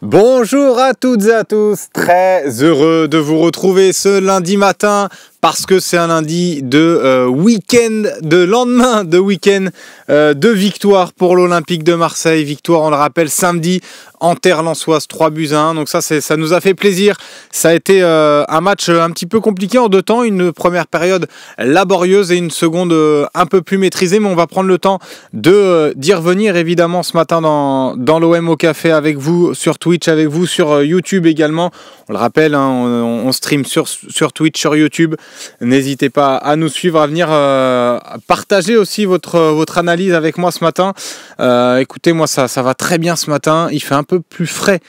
Bonjour à toutes et à tous, très heureux de vous retrouver ce lundi matin parce que c'est un lundi de week-end, de lendemain de week-end de victoire pour l'Olympique de Marseille. Victoire, on le rappelle, samedi en terre lensoise, 3-1. Donc ça nous a fait plaisir. Ça a été un match un petit peu compliqué en deux temps. Une première période laborieuse et une seconde un peu plus maîtrisée. Mais on va prendre le temps d'y revenir évidemment ce matin dans l'OM au café avec vous, sur Twitch avec vous, sur YouTube également. On le rappelle, hein, on stream sur Twitch, sur YouTube. N'hésitez pas à nous suivre, à venir partager aussi votre analyse avec moi ce matin. Écoutez, moi ça va très bien ce matin. Il fait un peu plus frais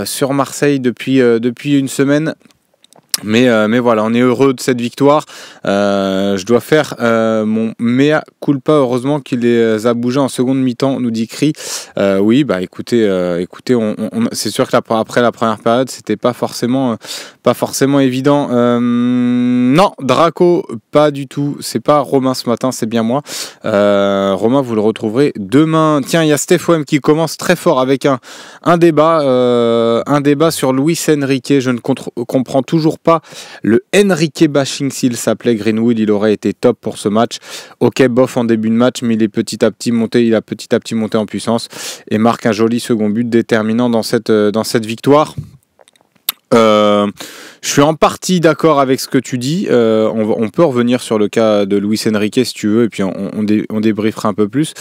sur Marseille depuis une semaine. Mais voilà, on est heureux de cette victoire. Je dois faire mon mea culpa. Heureusement qu'il les a bougés en seconde mi-temps, nous dit Cri. Oui, bah écoutez, c'est sûr que après la première période, c'était pas forcément évident. Non, Draco, pas du tout. C'est pas Romain ce matin, c'est bien moi. Romain, vous le retrouverez demain. Tiens, il y a Steph OM qui commence très fort avec un débat sur Luis Enrique. Je ne comprends toujours pas le Enrique bashing. S'il s'appelait Greenwood, il aurait été top pour ce match. Ok, bof en début de match, mais il a petit à petit monté en puissance et marque un joli second but déterminant dans cette victoire. Je suis en partie d'accord avec ce que tu dis. On peut revenir sur le cas de Luis Enrique si tu veux, et puis on débriefera un peu plus.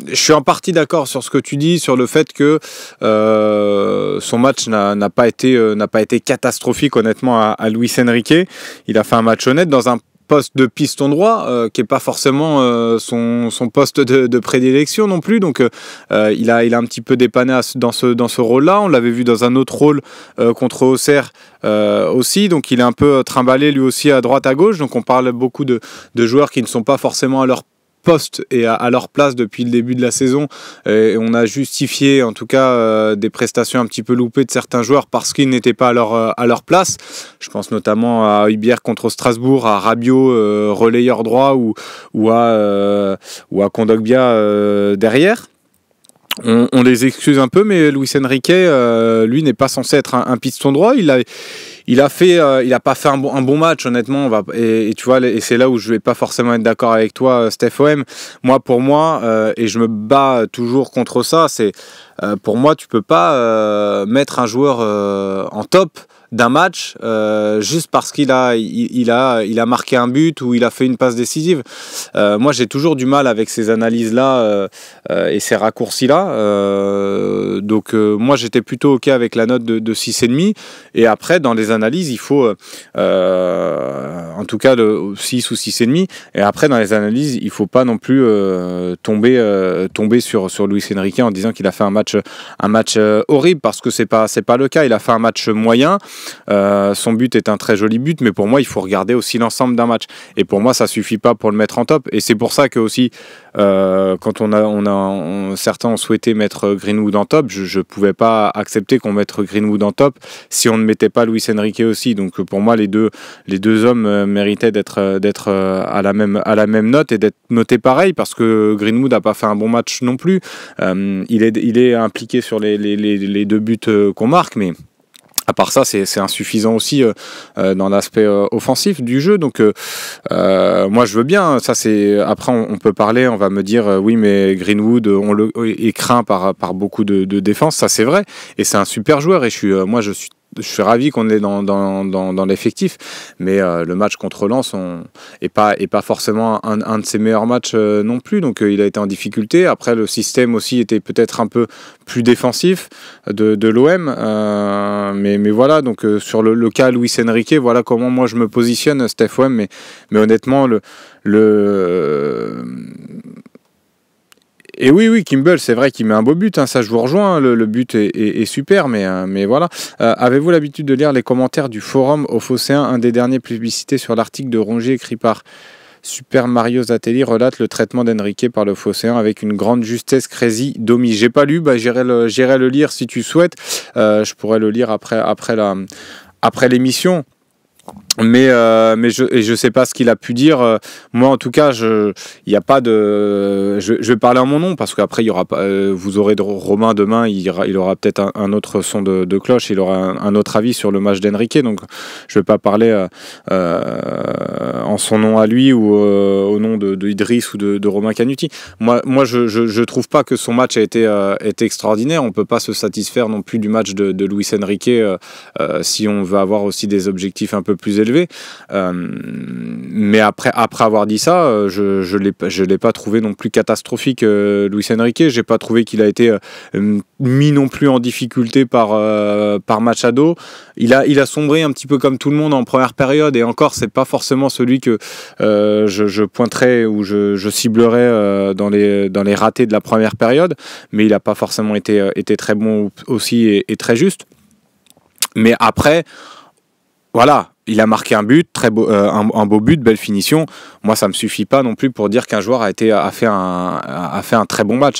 Je suis en partie d'accord sur ce que tu dis, sur le fait que son match n'a pas été catastrophique honnêtement à Luis Enrique. Il a fait un match honnête dans un poste de piston droit qui est pas forcément son poste de prédilection non plus, donc il a un petit peu dépanné dans ce rôle-là. On l'avait vu dans un autre rôle contre Auxerre aussi, donc il est un peu trimballé lui aussi à droite à gauche. Donc on parle beaucoup de joueurs qui ne sont pas forcément à leur poste et à leur place depuis le début de la saison, et on a justifié en tout cas des prestations un petit peu loupées de certains joueurs parce qu'ils n'étaient pas à leur place. Je pense notamment à Hojbjerg contre Strasbourg, à Rabiot relayeur droit ou à Kondogbia derrière. On les excuse un peu, mais Luis Enrique, lui, n'est pas censé être un piston droit. Il a pas fait un bon match, honnêtement. Et tu vois, et c'est là où je vais pas forcément être d'accord avec toi, Steph OM. Pour moi, et je me bats toujours contre ça, c'est pour moi, tu peux pas mettre un joueur en top d'un match juste parce qu'il a marqué un but ou il a fait une passe décisive. Moi j'ai toujours du mal avec ces analyses là et ces raccourcis là, donc moi j'étais plutôt ok avec la note de 6,5, et après dans les analyses il faut en tout cas de 6 ou 6,5, et après dans les analyses il faut pas non plus tomber sur Luis Enrique en disant qu'il a fait un match horrible, parce que c'est pas le cas. Il a fait un match moyen. Son but est un très joli but, mais pour moi il faut regarder aussi l'ensemble d'un match, et pour moi ça suffit pas pour le mettre en top. Et c'est pour ça que aussi quand certains ont souhaité mettre Greenwood en top, je pouvais pas accepter qu'on mette Greenwood en top si on ne mettait pas Luis Enrique aussi. Donc pour moi les deux hommes méritaient d'être à la même note et d'être notés pareil, parce que Greenwood n'a pas fait un bon match non plus. Il est impliqué sur les deux buts qu'on marque, mais à part ça, c'est insuffisant aussi dans l'aspect offensif du jeu. Donc, moi, je veux bien. Ça, après, on peut parler. On va me dire, oui, mais Greenwood, est craint par beaucoup de défense. Ça, c'est vrai. Et c'est un super joueur. Et je suis ravi qu'on est dans l'effectif, mais le match contre Lens est pas forcément un de ses meilleurs matchs non plus, donc il a été en difficulté. Après, le système aussi était peut-être un peu plus défensif de l'OM, mais voilà, donc sur le cas Luis Enrique, voilà comment moi je me positionne, Steph OM, mais honnêtement et oui, Kimball, c'est vrai qu'il met un beau but, hein, ça je vous rejoins, le but est super, mais voilà. Avez-vous l'habitude de lire les commentaires du forum au Phocéen? Un des derniers publicités sur l'article de Rongier écrit par Super Mario Zatelli relate le traitement d'Enrique par le Phocéen avec une grande justesse. Crazy Domi. J'ai pas lu, j'irai le lire si tu souhaites. Je pourrais le lire après l'émission. Mais je sais pas ce qu'il a pu dire. Moi, en tout cas, il y a pas de. Je vais parler en mon nom parce qu'après, il y aura pas. Vous aurez Romain demain. Il aura peut-être un autre son de cloche. Il aura un autre avis sur le match d'Enrique. Donc, je vais pas parler en son nom à lui ou au nom de Idriss ou de Romain Canuti. Moi, je trouve pas que son match a été extraordinaire. On peut pas se satisfaire non plus du match de Luis Enrique si on veut avoir aussi des objectifs un peu plus élevés. Mais après avoir dit ça, je l'ai pas trouvé non plus catastrophique, Luis Enrique. J'ai pas trouvé qu'il a été mis non plus en difficulté par Machado. Il a sombré un petit peu comme tout le monde en première période, et encore, c'est pas forcément celui que je pointerais ou je ciblerais dans les ratés de la première période, mais il a pas forcément été très bon aussi et très juste. Mais après, voilà, il a marqué un but, très beau, un beau but, belle finition. Moi, ça me suffit pas non plus pour dire qu'un joueur a fait un très bon match.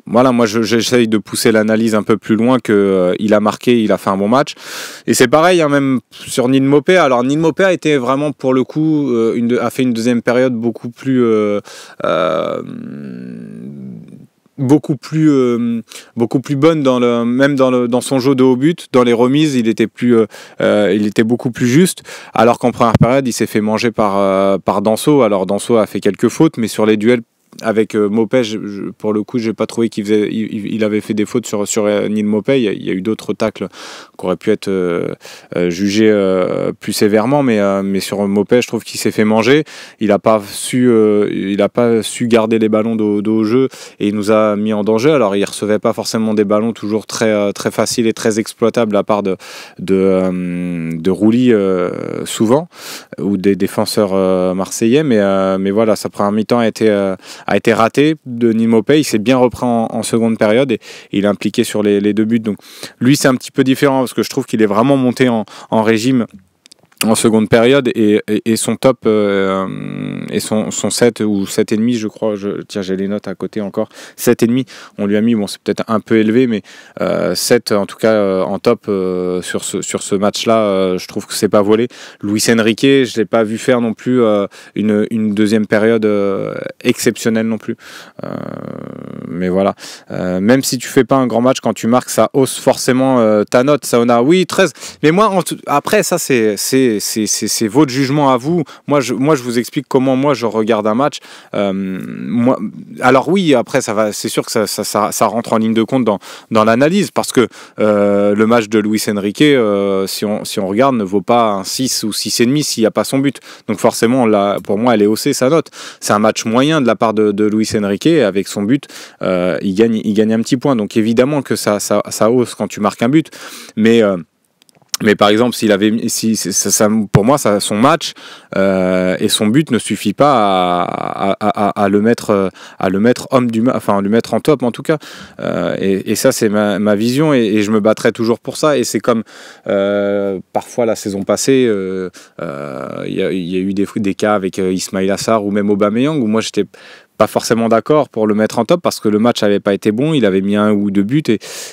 Voilà, moi, j'essaye de pousser l'analyse un peu plus loin que il a marqué, il a fait un bon match. Et c'est pareil, hein, même sur Neal Maupay. Alors, Neal Maupay a été vraiment, pour le coup, a fait une deuxième période beaucoup plus bonne dans son jeu de haut but, dans les remises, il était beaucoup plus juste, alors qu'en première période il s'est fait manger par Danso. Alors Danso a fait quelques fautes, mais sur les duels avec Maupay, pour le coup, j'ai pas trouvé il avait fait des fautes sur Neal Maupay. Il y a eu d'autres tacles qui auraient pu être jugés plus sévèrement, mais sur Maupay, je trouve qu'il s'est fait manger. Il a pas su garder les ballons de haut jeu, et il nous a mis en danger. Alors, il recevait pas forcément des ballons toujours très très faciles et très exploitables à part de Roulis souvent, ou des défenseurs marseillais, mais voilà, sa première mi-temps a été raté de Neal Maupay. Il s'est bien repris en seconde période, et il est impliqué sur les deux buts. Donc lui, c'est un petit peu différent parce que je trouve qu'il est vraiment monté en régime en seconde période, et son top et son 7 ou 7,5, je crois, tiens, j'ai les notes à côté encore, 7,5 on lui a mis, bon, c'est peut-être un peu élevé, mais 7 en tout cas en top sur ce match-là. Je trouve que c'est pas volé. Luis Enrique, je l'ai pas vu faire non plus une deuxième période exceptionnelle non plus, mais voilà, même si tu fais pas un grand match, quand tu marques, ça hausse forcément ta note. Saona, oui, 13, mais moi après ça, c'est votre jugement à vous. Moi, je vous explique comment moi je regarde un match. Alors oui, après c'est sûr que ça rentre en ligne de compte dans l'analyse, parce que le match de Luis Enrique, si on regarde, ne vaut pas un 6 ou 6,5 s'il n'y a pas son but. Donc forcément, là, pour moi, elle est haussée, sa note. C'est un match moyen de la part de Luis Enrique. Avec son but, il gagne un petit point. Donc évidemment que ça hausse quand tu marques un but. Mais par exemple, pour moi, son match et son but ne suffit pas à le mettre homme du match, enfin le mettre en top en tout cas. Et ça, c'est ma vision, et je me battrai toujours pour ça. Et c'est comme parfois la saison passée, il y a eu des cas avec Ismaïla Sarr ou même Aubameyang, où moi j'étais pas forcément d'accord pour le mettre en top parce que le match n'avait pas été bon, il avait mis 1 ou 2 buts,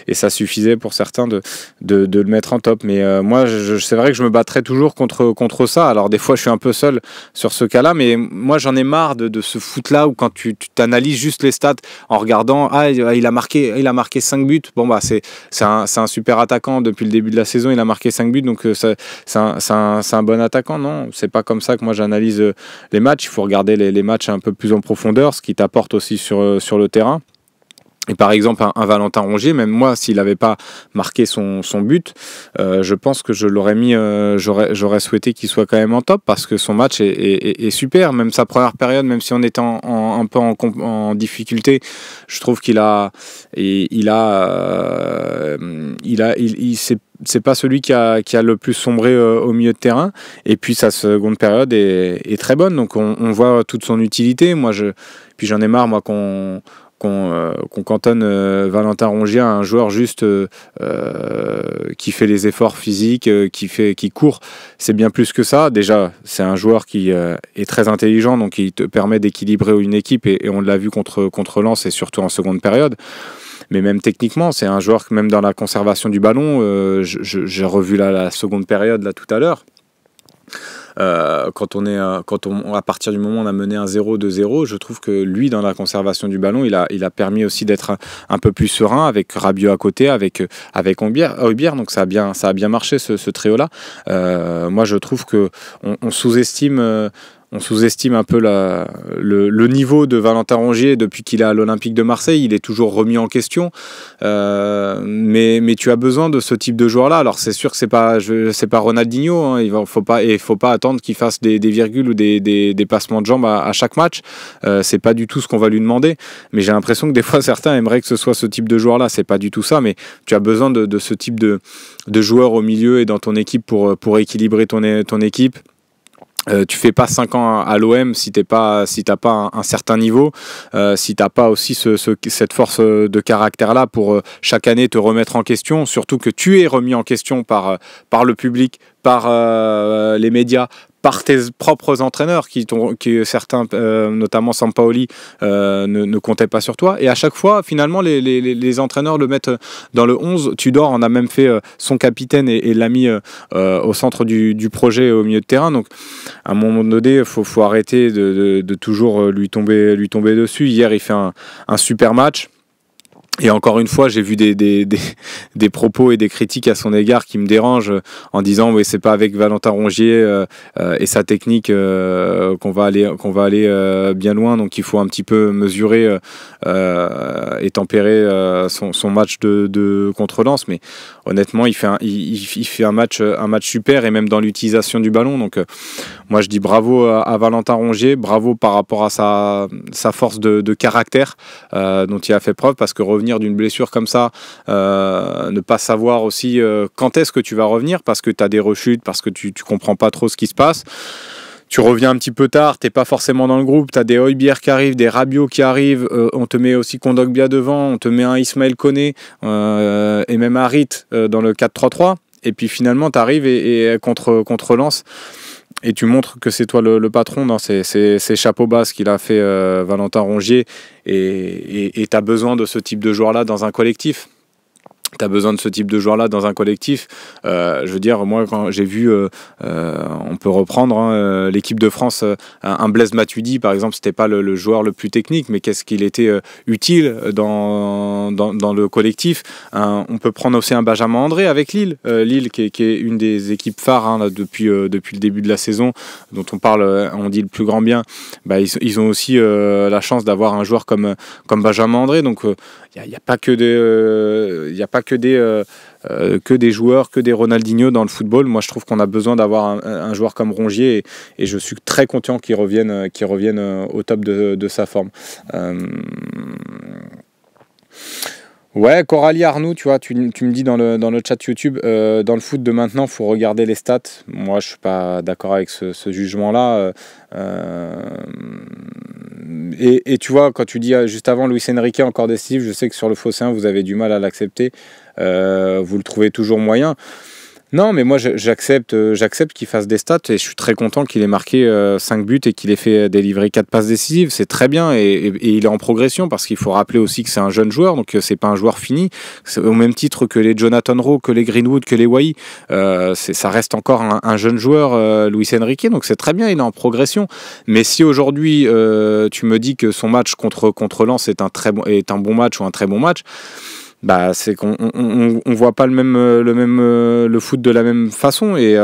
et ça suffisait pour certains de le mettre en top. Mais moi, c'est vrai que je me battrais toujours contre ça. Alors des fois, je suis un peu seul sur ce cas-là, mais moi, j'en ai marre de ce foot-là où quand tu t'analyses juste les stats en regardant, il a marqué 5 buts. Bon, bah, c'est un super attaquant depuis le début de la saison, il a marqué 5 buts, donc c'est un bon attaquant. Non, c'est pas comme ça que moi j'analyse les matchs. Il faut regarder les matchs un peu plus en profondeur, ce qui t'apporte aussi sur le terrain. Et par exemple, un Valentin Rongier, même moi, s'il n'avait pas marqué son but, je pense que je l'aurais mis, j'aurais souhaité qu'il soit quand même en top, parce que son match est super. Même sa première période, même si on était un peu en difficulté, je trouve c'est pas celui qui a le plus sombré au milieu de terrain. Et puis sa seconde période est très bonne, donc on voit toute son utilité. Puis j'en ai marre, moi, qu'on cantonne Valentin Rongier à un joueur juste qui fait les efforts physiques, qui court. C'est bien plus que ça. Déjà, c'est un joueur qui est très intelligent, donc il te permet d'équilibrer une équipe, et on l'a vu contre Lens, et surtout en seconde période. Mais même techniquement, c'est un joueur que, même dans la conservation du ballon, j'ai revu la seconde période là tout à l'heure. À partir du moment où on a mené un 0-2-0, je trouve que lui, dans la conservation du ballon, il a permis aussi d'être un peu plus serein, avec Rabiot à côté, avec Højbjerg, donc ça a bien marché ce trio-là. Moi, je trouve que on sous-estime un peu le niveau de Valentin Rongier depuis qu'il est à l'Olympique de Marseille. Il est toujours remis en question. Mais tu as besoin de ce type de joueur-là. Alors c'est sûr que c'est pas Ronaldinho. Hein. Faut pas attendre qu'il fasse des virgules ou des passements de jambes à chaque match. C'est pas du tout ce qu'on va lui demander. Mais j'ai l'impression que des fois certains aimeraient que ce soit ce type de joueur-là. C'est pas du tout ça. Mais tu as besoin de ce type de joueur au milieu et dans ton équipe pour équilibrer ton équipe. Tu fais pas 5 ans à l'OM si t'as pas un certain niveau, si t'as pas aussi cette force de caractère là pour chaque année te remettre en question, surtout que tu es remis en question par le public, par les médias, par tes propres entraîneurs qui certains, notamment Sampaoli, ne comptaient pas sur toi. Et à chaque fois, finalement, les entraîneurs le mettent dans le 11. Tudor en a même fait son capitaine et l'a mis au centre du projet au milieu de terrain. Donc, à un moment donné, il faut arrêter de toujours lui tomber dessus. Hier, il fait un super match. Et encore une fois, j'ai vu des propos et des critiques à son égard qui me dérangent en disant oui, c'est pas avec Valentin Rongier et sa technique qu'on va aller bien loin, donc il faut un petit peu mesurer et tempérer son match de contre Lens. Mais honnêtement, il fait un match super, et même dans l'utilisation du ballon. Donc moi je dis bravo à Valentin Rongier, bravo par rapport à sa force de caractère dont il a fait preuve, parce que revenir d'une blessure comme ça, ne pas savoir aussi quand est-ce que tu vas revenir, parce que tu as des rechutes, parce que tu comprends pas trop ce qui se passe. Tu reviens un petit peu tard, t'es pas forcément dans le groupe, tu as des Højbjerg qui arrivent, des Rabiot qui arrivent, on te met aussi Kondogbia devant, on te met un Ismaël Koné et même Harit dans le 4-3-3, et puis finalement tu arrives et contre Lens, et tu montres que c'est toi le patron. Non, c'est chapeau bas ce qu'il a fait Valentin Rongier, et tu as besoin de ce type de joueur-là dans un collectif. Je veux dire, moi, quand j'ai vu, on peut reprendre l'équipe de France, un Blaise Matuidi, par exemple, c'était pas le joueur le plus technique, mais qu'est-ce qu'il était utile dans le collectif. On peut prendre aussi un Benjamin André avec Lille. Lille, qui est une des équipes phares là, depuis le début de la saison, dont on dit le plus grand bien. Bah, ils ont aussi la chance d'avoir un joueur comme Benjamin André. Donc, il n'y a pas que des joueurs, que des Ronaldinho dans le football. Moi, je trouve qu'on a besoin d'avoir un joueur comme Rongier, et je suis très content qu'il revienne au top de sa forme. Ouais, Coralie Arnoux, tu vois, tu me dis dans le chat YouTube, dans le foot de maintenant, il faut regarder les stats. Moi, je suis pas d'accord avec ce jugement-là. Et tu vois, quand tu dis juste avant Luis Enrique encore décisif, je sais que sur le Phocéen, vous avez du mal à l'accepter. Vous le trouvez toujours moyen. Non, mais moi j'accepte qu'il fasse des stats, et je suis très content qu'il ait marqué 5 buts et qu'il ait fait délivrer 4 passes décisives. C'est très bien, et il est en progression, parce qu'il faut rappeler aussi que c'est un jeune joueur, donc c'est pas un joueur fini. C'est au même titre que les Jonathan Rowe, que les Greenwood, que les Wai. Ça reste encore un jeune joueur, Luis Enrique, donc c'est très bien, il est en progression. Mais si aujourd'hui tu me dis que son match contre Lens est un bon match ou un très bon match, bah, c'est qu'on voit pas le foot de la même façon, et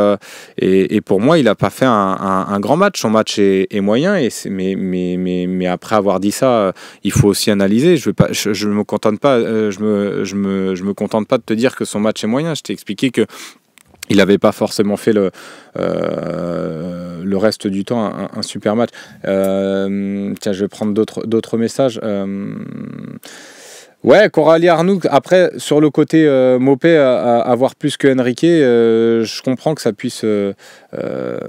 pour moi il a pas fait un grand match. Son match est moyen, mais après avoir dit ça, il faut aussi analyser. Je me contente pas de te dire que son match est moyen. Je t'ai expliqué que il n'avait pas forcément fait le reste du temps un super match. Tiens, je vais prendre d'autres messages. Ouais, Coralie Arnoux. Après, sur le côté Mopé, avoir plus que Enrique, je comprends que ça puisse...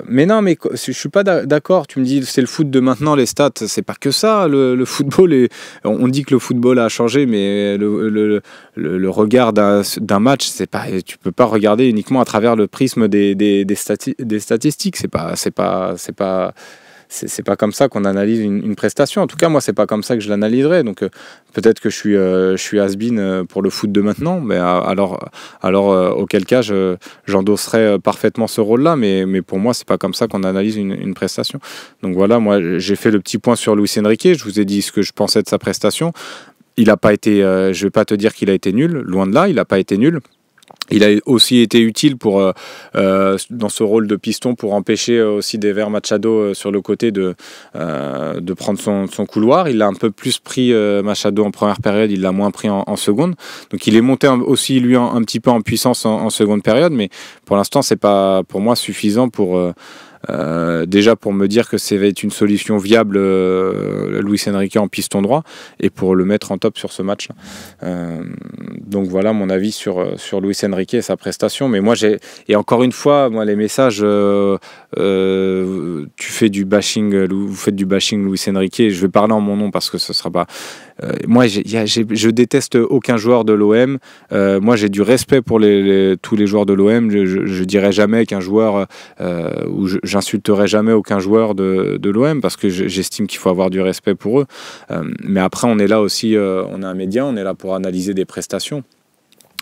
mais non, mais je suis pas d'accord. Tu me dis, c'est le foot de maintenant, les stats. C'est pas que ça, le football. On dit que le football a changé, mais le regard d'un match, c'est pas, tu peux pas regarder uniquement à travers le prisme des statistiques. c'est pas comme ça qu'on analyse une prestation. En tout cas, moi, c'est pas comme ça que je l'analyserais. Donc, peut-être que je suis has-been pour le foot de maintenant, mais alors auquel cas, j'endosserais parfaitement ce rôle-là. Mais pour moi, c'est pas comme ça qu'on analyse une prestation. Donc voilà, moi, j'ai fait le petit point sur Luis Enrique. Je vous ai dit ce que je pensais de sa prestation. Il n'a pas été, je vais pas te dire qu'il a été nul. Loin de là, il n'a pas été nul. Il a aussi été utile dans ce rôle de piston pour empêcher aussi Dever Machado sur le côté de prendre son couloir. Il a un peu plus pris Machado en première période, il l'a moins pris en seconde. Donc il est monté aussi lui un petit peu en puissance en seconde période, mais pour l'instant c'est pas pour moi suffisant pour déjà pour me dire que ça va être une solution viable Luis Enrique en piston droit et pour le mettre en top sur ce match donc voilà mon avis sur Luis Enrique et sa prestation. Mais moi et encore une fois moi les messages tu fais du bashing, vous faites du bashing Luis Enrique, je vais parler en mon nom parce que ce sera pas moi je déteste aucun joueur de l'OM, moi j'ai du respect pour tous les joueurs de l'OM, je dirais jamais qu'un joueur ou j'insulterai jamais aucun joueur de l'OM parce que j'estime qu'il faut avoir du respect pour eux, mais après on est là aussi, on est un média, on est là pour analyser des prestations.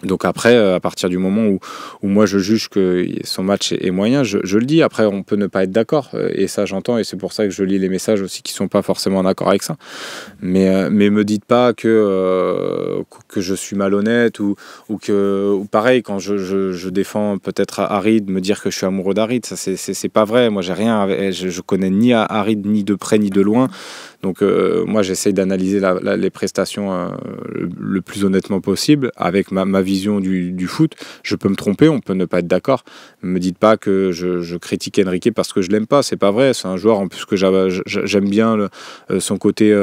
Donc après, à partir du moment où moi je juge que son match est moyen, je le dis. Après, on peut ne pas être d'accord, et ça j'entends, et c'est pour ça que je lis les messages aussi qui sont pas forcément d'accord avec ça. Mais me dites pas que je suis malhonnête ou pareil quand je défends peut-être Harid, me dire que je suis amoureux d'Harid, ça c'est pas vrai. Moi j'ai rien, je connais ni Harid ni de près ni de loin. Donc moi j'essaye d'analyser les prestations le plus honnêtement possible avec ma vision du foot. Je peux me tromper, on peut ne pas être d'accord. Ne me dites pas que je critique Enrique parce que je l'aime pas, c'est pas vrai. C'est un joueur en plus que j'aime bien son côté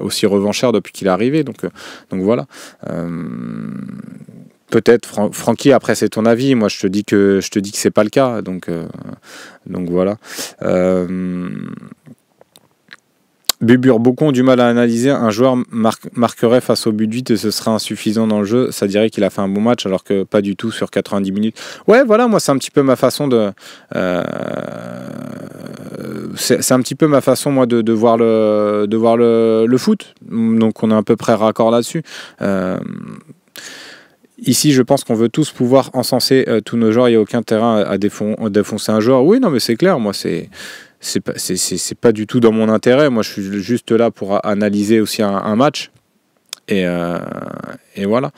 aussi revanchard depuis qu'il est arrivé. Donc voilà. Peut-être Francky, après c'est ton avis. Moi je te dis que c'est pas le cas. Donc voilà. Bubur, beaucoup ont du mal à analyser. Un joueur marquerait face au but 8 et ce serait insuffisant dans le jeu. Ça dirait qu'il a fait un bon match alors que pas du tout sur 90 minutes. Ouais, voilà, moi c'est un petit peu ma façon de... c'est un petit peu ma façon moi de voir le foot. Donc on est à peu près raccord là-dessus. Ici, je pense qu'on veut tous pouvoir encenser tous nos joueurs. Il n'y a aucun terrain à défoncer un joueur. Oui, non, mais c'est clair. Moi, c'est pas du tout dans mon intérêt. Moi, je suis juste là pour analyser aussi un match. Et voilà.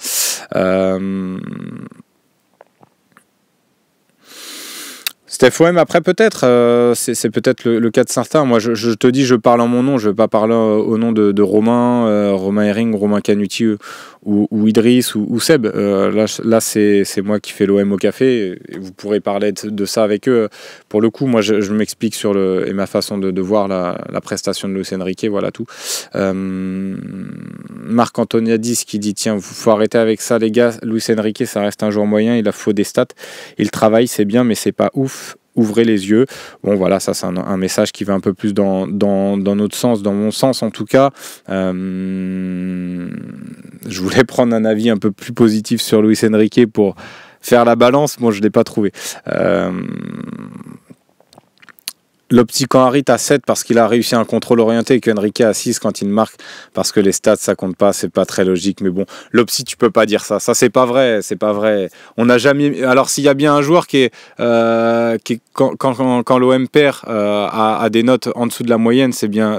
Steph, ouais, mais après peut-être, c'est peut-être le cas de certains. Moi, je te dis, je parle en mon nom, je ne vais pas parler au nom de Romain, Romain Herring, Romain Canuti ou Idriss ou Seb. Là c'est moi qui fais l'OM au café et vous pourrez parler de ça avec eux. Pour le coup, moi, je m'explique sur et ma façon de voir la prestation de Luis Enrique, voilà tout. Marc Antoniadis qui dit tiens, faut arrêter avec ça les gars, Luis Enrique ça reste un joueur moyen, il a faut des stats, il travaille c'est bien mais c'est pas ouf, ouvrez les yeux. Bon voilà, ça c'est un message qui va un peu plus dans notre sens, dans mon sens en tout cas. Je voulais prendre un avis un peu plus positif sur Luis Enrique pour faire la balance, bon je ne l'ai pas trouvé. L'opti quand Harit à 7 parce qu'il a réussi un contrôle orienté et qu'Enrique à 6 quand il marque parce que les stats ça compte pas, c'est pas très logique, mais bon, l'opti tu peux pas dire ça c'est pas vrai, on n'a jamais, alors s'il y a bien un joueur qui est quand l'OM perd à des notes en dessous de la moyenne, c'est bien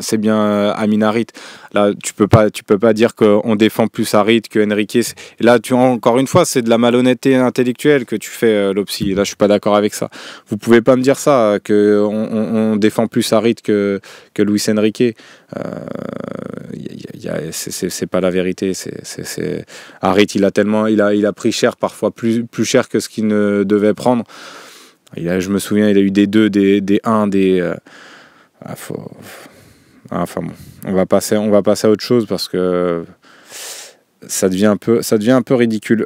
Amin Harit. Là tu peux pas dire qu'on défend plus Harit que Enrique. Là encore une fois c'est de la malhonnêteté intellectuelle que tu fais l'opti. Là je suis pas d'accord avec ça. Vous pouvez pas me dire ça que on défend plus Harit que Luis Enrique. C'est pas la vérité. Harit il a pris cher, parfois plus cher que ce qu'il ne devait prendre. Je me souviens, il a eu des 2, des 1, enfin bon, on va passer à autre chose parce que ça devient un peu ridicule.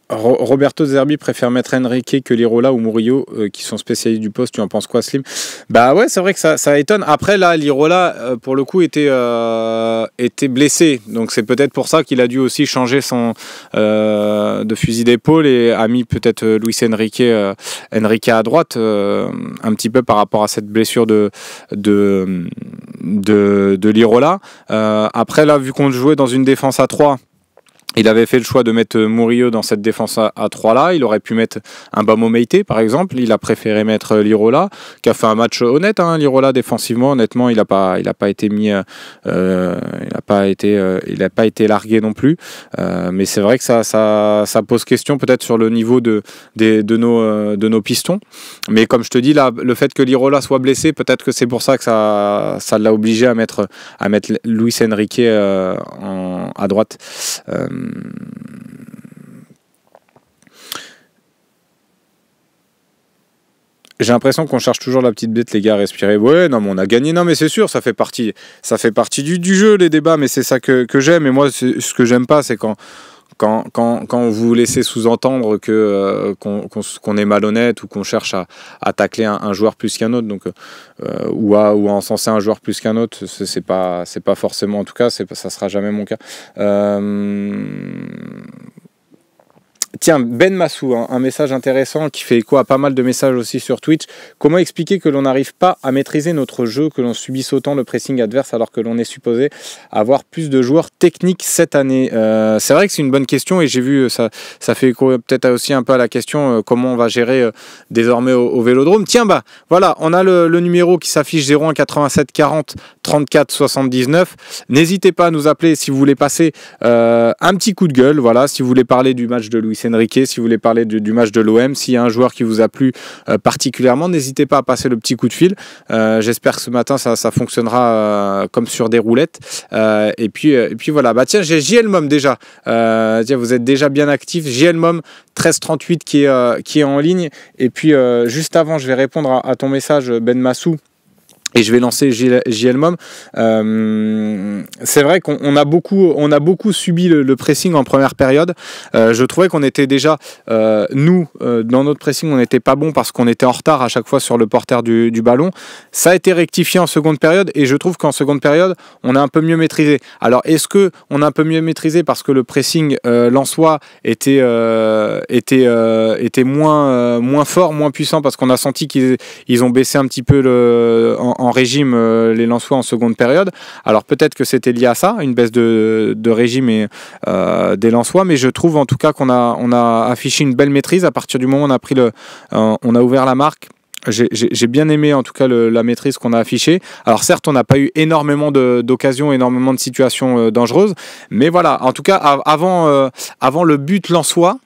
Roberto Zerbi préfère mettre Enrique que Lirola ou Murillo, qui sont spécialistes du poste. Tu en penses quoi, Slim? Bah ouais, c'est vrai que ça étonne. Après, là, Lirola, pour le coup, était blessé. Donc c'est peut-être pour ça qu'il a dû aussi changer de fusil d'épaule et a mis peut-être Luis Enrique à droite, un petit peu par rapport à cette blessure de Lirola. Après, là, vu qu'on jouait dans une défense à 3, il avait fait le choix de mettre Murillo dans cette défense à 3 là. Il aurait pu mettre un Bamo Meïté, par exemple. Il a préféré mettre Lirola, qui a fait un match honnête. Lirola, défensivement, honnêtement, il n'a pas été mis, il n'a pas été largué non plus. Mais c'est vrai que ça pose question peut-être sur le niveau de nos pistons. Mais comme je te dis, là, le fait que Lirola soit blessé, peut-être que c'est pour ça que ça l'a obligé à mettre Luis Enrique à droite. J'ai l'impression qu'on cherche toujours la petite bête, les gars, à respirer. Ouais, non, mais on a gagné. Non, mais c'est sûr, ça fait partie du jeu, les débats, mais c'est ça que j'aime. Et moi, ce que j'aime pas, c'est quand vous laissez sous-entendre qu'on est malhonnête ou qu'on cherche à tacler un joueur plus qu'un autre, donc ou à encenser un joueur plus qu'un autre, c'est pas forcément, en tout cas, ça sera jamais mon cas. Tiens, Ben Massou, un message intéressant qui fait écho à pas mal de messages aussi sur Twitch. Comment expliquer que l'on n'arrive pas à maîtriser notre jeu, que l'on subisse autant le pressing adverse alors que l'on est supposé avoir plus de joueurs techniques cette année? C'est vrai que c'est une bonne question et j'ai vu, ça fait écho peut-être aussi un peu à la question comment on va gérer désormais au Vélodrome. Tiens, bah voilà, on a le numéro qui s'affiche 01 87 40 34 79. N'hésitez pas à nous appeler si vous voulez passer un petit coup de gueule, voilà, si vous voulez parler du match de Luis Enrique, si vous voulez parler du match de l'OM, s'il y a un joueur qui vous a plu particulièrement, n'hésitez pas à passer le petit coup de fil. J'espère que ce matin ça fonctionnera comme sur des roulettes. Et puis voilà. Bah tiens, j'ai JL Mom déjà. Tiens, vous êtes déjà bien actif. JL Mom 1338 qui est en ligne. Et puis juste avant, je vais répondre à ton message, Ben Massou. Et je vais lancer JL Mom. C'est vrai qu'on a beaucoup subi le pressing en première période. Je trouvais qu'on était déjà, dans notre pressing, on n'était pas bon parce qu'on était en retard à chaque fois sur le porteur du ballon. Ça a été rectifié en seconde période et je trouve qu'en seconde période, on a un peu mieux maîtrisé. Alors, est-ce qu'on a un peu mieux maîtrisé parce que le pressing lensois était moins fort, moins puissant parce qu'on a senti qu'ils ont baissé un petit peu en régime les Lensois en seconde période. Alors peut-être que c'était lié à ça, une baisse de régime des Lensois, mais je trouve en tout cas qu'on a affiché une belle maîtrise à partir du moment où on a ouvert la marque. J'ai bien aimé en tout cas la maîtrise qu'on a affichée. Alors certes, on n'a pas eu énormément d'occasions, énormément de situations dangereuses, mais voilà, en tout cas avant le but lensois,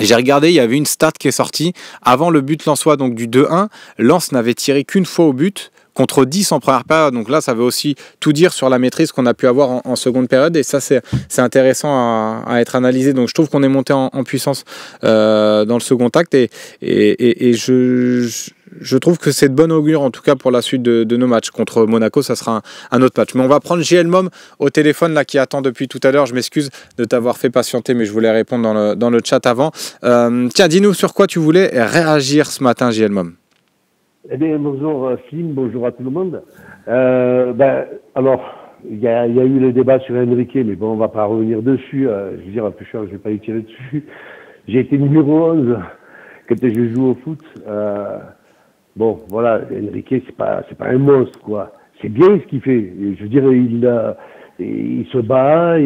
j'ai regardé, il y avait une stat qui est sortie. Avant le but lensois, donc du 2-1, Lens n'avait tiré qu'une fois au but, contre 10 en première période. Donc là, ça veut aussi tout dire sur la maîtrise qu'on a pu avoir en seconde période. Et ça, c'est intéressant à être analysé. Donc je trouve qu'on est monté en puissance dans le second acte. Et je trouve que c'est de bon augure, en tout cas pour la suite de nos matchs. Contre Monaco, ça sera un autre match. Mais on va prendre JL Mom au téléphone, là, qui attend depuis tout à l'heure. Je m'excuse de t'avoir fait patienter, mais je voulais répondre dans le chat avant. Tiens, dis-nous sur quoi tu voulais réagir ce matin, JL Mom. Eh bien, bonjour Slim, bonjour à tout le monde. Alors, il y a eu le débat sur Enrique, mais bon, on va pas revenir dessus. Je veux dire, je vais pas y tirer dessus. J'ai été numéro 11 quand je joue au foot. Bon, voilà, Enrique, c'est pas un monstre, quoi. C'est bien ce qu'il fait. Je veux dire, il se bat,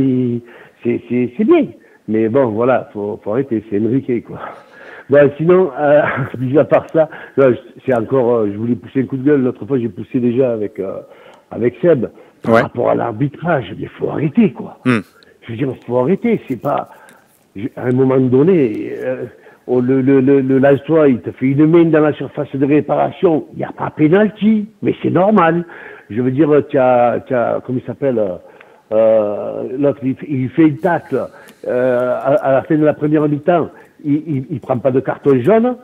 c'est bien. Mais bon, voilà, faut arrêter, c'est Enrique, quoi. Bon, sinon, mis à part ça, c'est encore, je voulais pousser un coup de gueule. L'autre fois, j'ai poussé déjà avec Seb. Par rapport à l'arbitrage, il faut arrêter, quoi. Je veux dire, il faut arrêter. C'est pas, à un moment donné, le Lensois, il te fait une main dans la surface de réparation. Il n'y a pas pénalty, mais c'est normal. Je veux dire, tu as, comment il s'appelle, l'autre, il fait une tacle, à la fin de la première mi-temps. Il prend pas de carton jaune.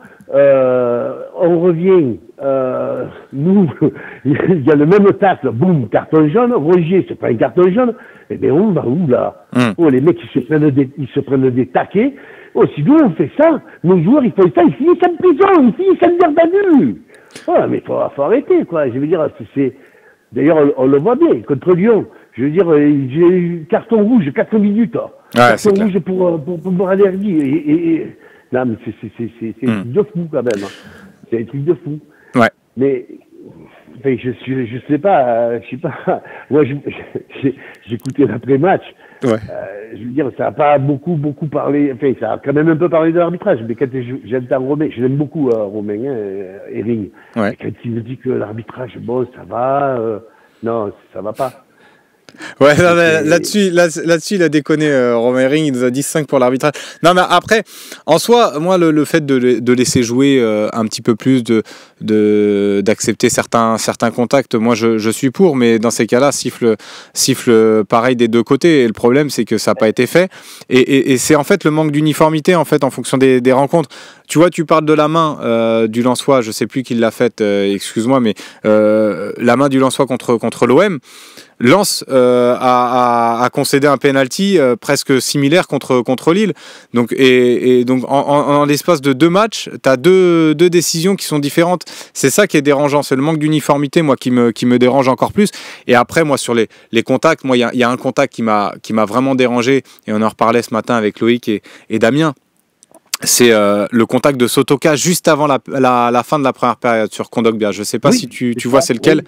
on revient, nous, il y a le même tacle, boum, carton jaune, Rogier, c'est pas un carton jaune, eh bien on va où là? Oh, les mecs, ils se prennent des taquets. Oh, si nous on fait ça, nos joueurs, ils font ça, ils finissent en prison, ils finissent en garde à vue. Oh, mais faut arrêter, quoi. Je veux dire, d'ailleurs, on le voit bien, contre Lyon. Je veux dire, j'ai eu carton rouge, 4 minutes. Carton rouge pour allergie. Non, mais c'est un truc de fou, quand même. C'est un truc de fou. Ouais. Mais, enfin, je sais pas, moi, j'écoutais l'après-match. Ouais. Je veux dire, ça n'a pas beaucoup parlé, enfin, ça a quand même un peu parlé de l'arbitrage, mais quand j'entends Romain, je l'aime beaucoup, Romain, Herring. Ouais. Quand il me dit que l'arbitrage, bon, ça va, non, ça va pas. Ouais, là-dessus, il a déconné, Romain Herring, il nous a dit 5 pour l'arbitrage. Non, mais après, en soi, moi, le fait de laisser jouer un petit peu plus, d'accepter certains contacts, moi, je suis pour, mais dans ces cas-là, siffle pareil des deux côtés. Et le problème, c'est que ça n'a pas été fait. Et c'est en fait le manque d'uniformité, en fait, en fonction des rencontres. Tu vois, tu parles de la main du Lensois, je sais plus qui l'a faite, excuse-moi, mais la main du Lensois contre l'OM. Lens a concédé un penalty presque similaire contre Lille. Donc, et donc en l'espace de 2 matchs, tu as deux décisions qui sont différentes. C'est ça qui est dérangeant, c'est le manque d'uniformité, moi, qui me dérange encore plus. Et après, moi, sur les contacts, moi, il y a un contact qui m'a vraiment dérangé, et on en reparlait ce matin avec Loïc et Damien. C'est le contact de Sotoka juste avant la fin de la première période sur Kondogbia. Je ne sais pas si tu vois c'est lequel. Oui.